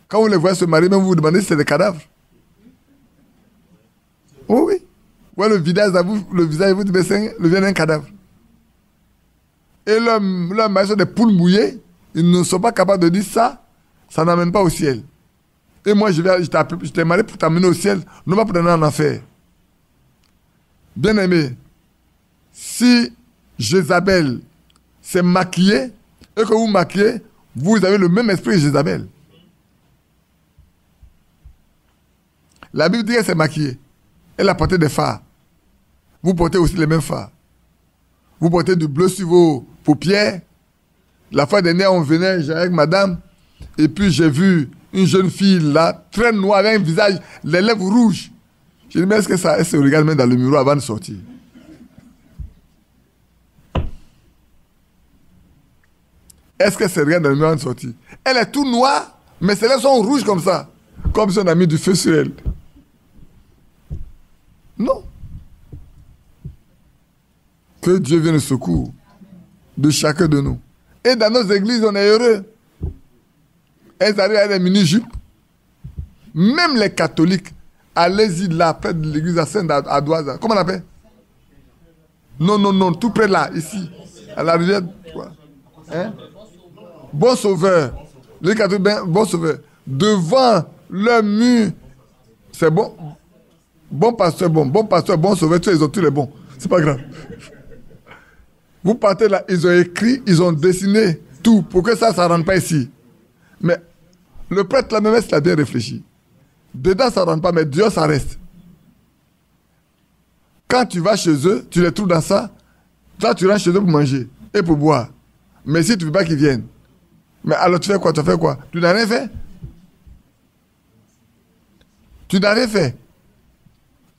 Speaker 1: Quand vous les voyez se marier, même vous vous demandez si c'est des cadavres. Oh oui. Ouais, le visage, vous dites, c'est le visage d'un cadavre. Et leurs maris sont des poules mouillées. Ils ne sont pas capables de dire ça. Ça n'amène pas au ciel. Et moi, je t'ai marié pour t'amener au ciel, non pas pour t'amener en enfer. Bien-aimé, si Jézabel s'est maquillée et que vous maquillez, vous avez le même esprit que Jézabel. La Bible dit qu'elle s'est maquillée. Elle a porté des fards. Vous portez aussi les mêmes fards. Vous portez du bleu sur vos paupières. La fois dernière, on venait, j'étais avec madame, et puis j'ai vu une jeune fille là, très noire, avec un visage, les lèvres rouges. J'ai dit, mais est-ce que ça, elle se regarde même dans le miroir avant de sortir? Est-ce qu'elle se regarde dans le miroir avant de sortir? Elle est tout noire, mais ses lèvres sont rouges comme ça. Comme si on a mis du feu sur elle. Non. Que Dieu vienne au secours de chacun de nous. Et dans nos églises, on est heureux. Elles arrivent à des mini-jupes. Même les catholiques, allez-y là, près de l'église à Saint-Adoise. Comment on appelle? Non, tout près là, ici. À la rivière. Quoi? Hein? Bon Sauveur. Les catholiques, Bon Sauveur. Devant leur mur, c'est bon. Bon pasteur, bon sauveur, ils ont tous les bons. C'est pas grave. Vous partez là, ils ont écrit, ils ont dessiné tout pour que ça ne rentre pas ici. Mais le prêtre là même, il a bien réfléchi. Dedans, ça ne rentre pas, mais Dieu, ça reste. Quand tu vas chez eux, tu les trouves dans ça. Toi, tu rentres chez eux pour manger et pour boire. Mais si tu ne veux pas qu'ils viennent, mais alors tu fais quoi? Tu n'as rien fait? Tu n'as rien fait.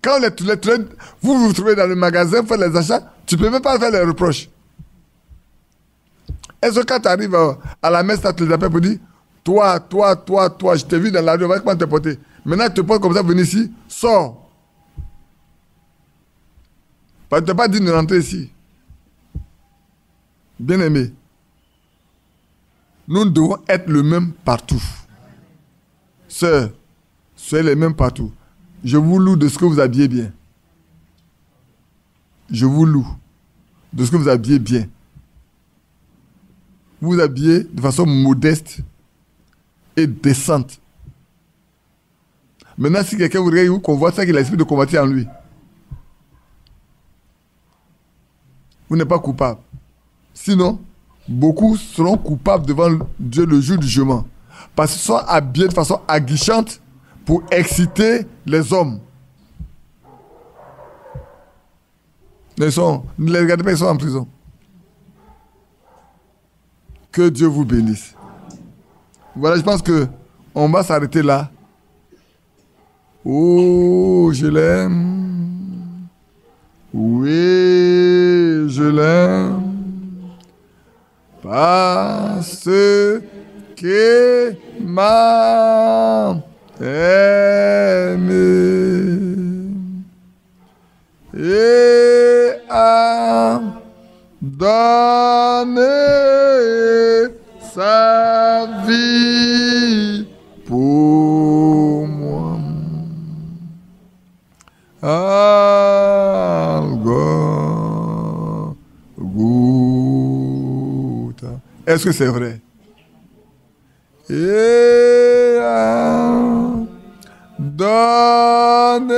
Speaker 1: Quand vous vous trouvez dans le magasin, vous faites les achats, tu ne peux même pas faire les reproches. Est-ce que quand tu arrives à la messe, tu les appelles pour dire, toi, je t'ai vu dans la rue, on va comment te porter. Maintenant, tu te portes comme ça, venir ici, sors. Parce que tu n'as pas dit de rentrer ici. Bien-aimé, nous devons être le même partout. Sœurs, soyez les mêmes partout. Je vous loue de ce que vous habillez bien. Je vous loue de ce que vous habillez bien. Vous vous habillez de façon modeste et décente. Maintenant, si quelqu'un vous regarde, qu'on voit ça, qu'il a l'esprit de convoiter en lui. Vous n'êtes pas coupable. Sinon, beaucoup seront coupables devant Dieu le jour du jugement. Parce qu'ils sont habillés de façon aguichante pour exciter les hommes. Ne les regardez pas, ils sont en prison. Que Dieu vous bénisse. Voilà, je pense qu'on va s'arrêter là. Oh, je l'aime. Oui, je l'aime. Parce qu'il m'a aimé et a donné sa vie pour moi. Golgotha. Est-ce que c'est vrai? Et a donné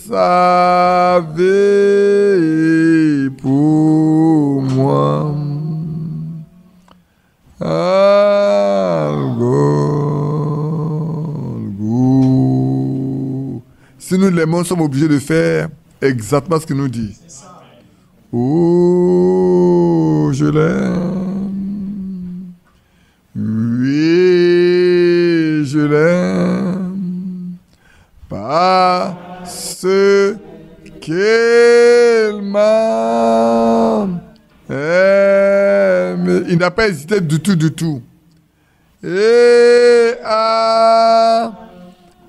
Speaker 1: sa vie pour moi. Si nous l'aimons, nous sommes obligés de faire exactement ce qu'il nous dit. Oh, je l'aime. Oui, je l'aime. Parce qu'il m'a aimé. Il n'a pas hésité du tout. Et a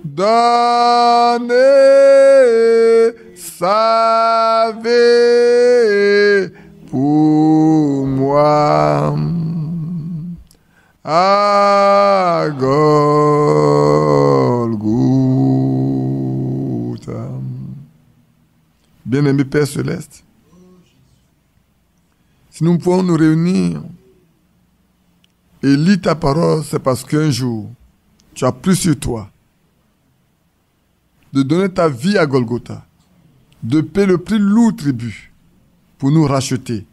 Speaker 1: donné sa vie pour moi. À Golgotha. Bien-aimé Père Céleste, si nous pouvons nous réunir et lire ta parole, c'est parce qu'un jour, tu as pris sur toi de donner ta vie à Golgotha de payer le plus lourd tribut pour nous racheter,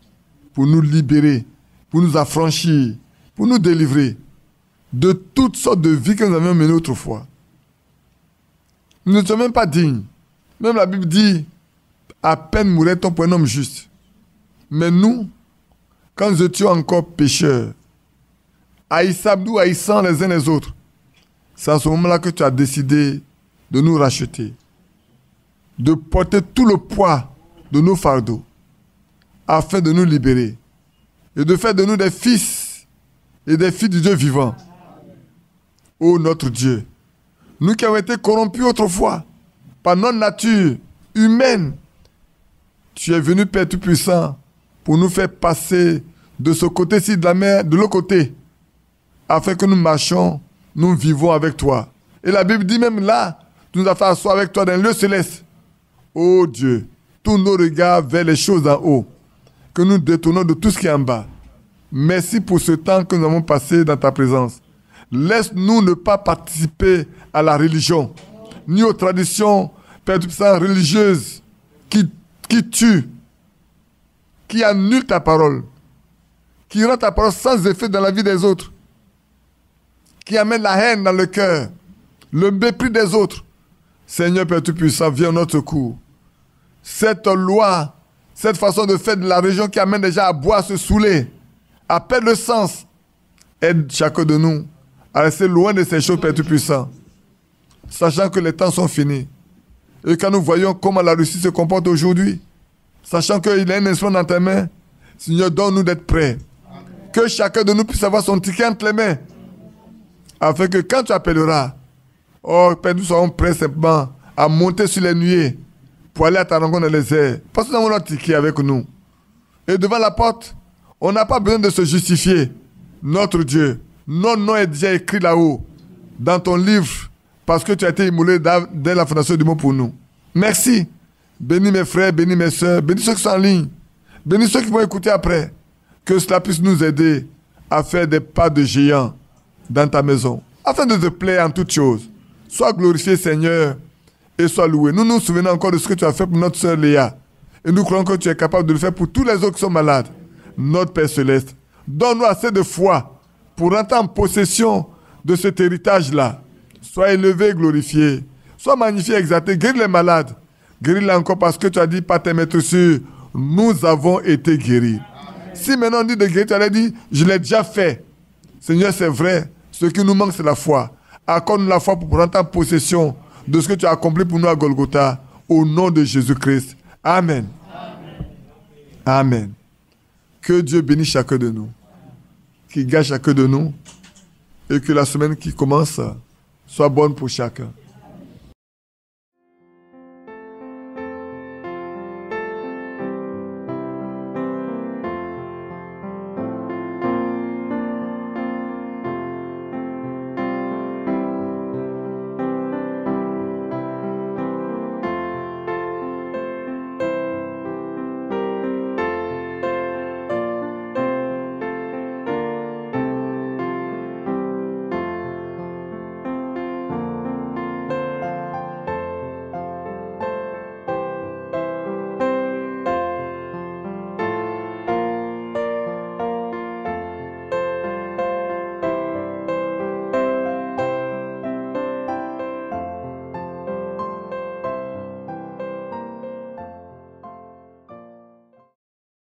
Speaker 1: pour nous libérer, pour nous affranchir, pour nous délivrer de toutes sortes de vies que nous avions menées autrefois. Nous ne sommes même pas dignes. Même la Bible dit, à peine mourrait-on pour un homme juste. Mais nous, quand nous étions encore pécheurs, nous haïssant les uns les autres, c'est à ce moment-là que tu as décidé de nous racheter, de porter tout le poids de nos fardeaux, afin de nous libérer et de faire de nous des fils et des filles du Dieu vivant. Ô notre Dieu, nous qui avons été corrompus autrefois par notre nature humaine, tu es venu, Père Tout-Puissant, pour nous faire passer de ce côté-ci de la mer, de l'autre côté, afin que nous marchions, nous vivons avec toi. Et la Bible dit même là, tu nous as fait asseoir avec toi dans le lieu céleste. Ô Dieu, tous nos regards vers les choses en haut, que nous détournons de tout ce qui est en bas. Merci pour ce temps que nous avons passé dans ta présence. Laisse-nous ne pas participer à la religion, ni aux traditions, Père Tout-Puissant, religieuses, qui tuent, qui annulent ta parole, qui rendent ta parole sans effet dans la vie des autres, qui amènent la haine dans le cœur, le mépris des autres. Seigneur Père Tout-Puissant, viens en notre secours. Cette loi, cette façon de faire de la religion qui amène les gens à boire, à se saouler, à perdre le sens, aide chacun de nous à rester loin de ces choses, Père Tout-Puissant, sachant que les temps sont finis. Et quand nous voyons comment la Russie se comporte aujourd'hui, sachant qu'il y a un instrument dans tes mains, Seigneur, donne-nous d'être prêts. Que chacun de nous puisse avoir son ticket entre les mains, afin que quand tu appelleras, oh Père, nous serons prêts simplement à monter sur les nuées pour aller à ta rencontre dans les airs. Parce que nous avons notre ticket avec nous. Et devant la porte, on n'a pas besoin de se justifier. Notre Dieu, notre nom est déjà écrit là-haut, dans ton livre, parce que tu as été immolé dès la fondation du monde pour nous. Merci. Bénis mes frères, bénis mes soeurs, bénis ceux qui sont en ligne, bénis ceux qui vont écouter après. Que cela puisse nous aider à faire des pas de géant dans ta maison, afin de te plaire en toutes choses. Sois glorifié, Seigneur, et sois loué. Nous nous souvenons encore de ce que tu as fait pour notre sœur Léa. Et nous croyons que tu es capable de le faire pour tous les autres qui sont malades. Notre Père Céleste, donne-nous assez de foi pour rentrer en possession de cet héritage-là. Sois élevé, glorifié. Sois magnifié, exalté. Guéris les malades. Guéris-les encore parce que tu as dit par tes maîtres sûrs, nous avons été guéris. Si maintenant on dit de guérir, tu allais dire, je l'ai déjà fait. Seigneur, c'est vrai. Ce qui nous manque, c'est la foi. Accorde-nous la foi pour rentrer en possession de ce que tu as accompli pour nous à Golgotha. Au nom de Jésus-Christ. Amen. Amen. Amen. Que Dieu bénisse chacun de nous. Qu'il garde chacun de nous. Et que la semaine qui commence soit bonne pour chacun.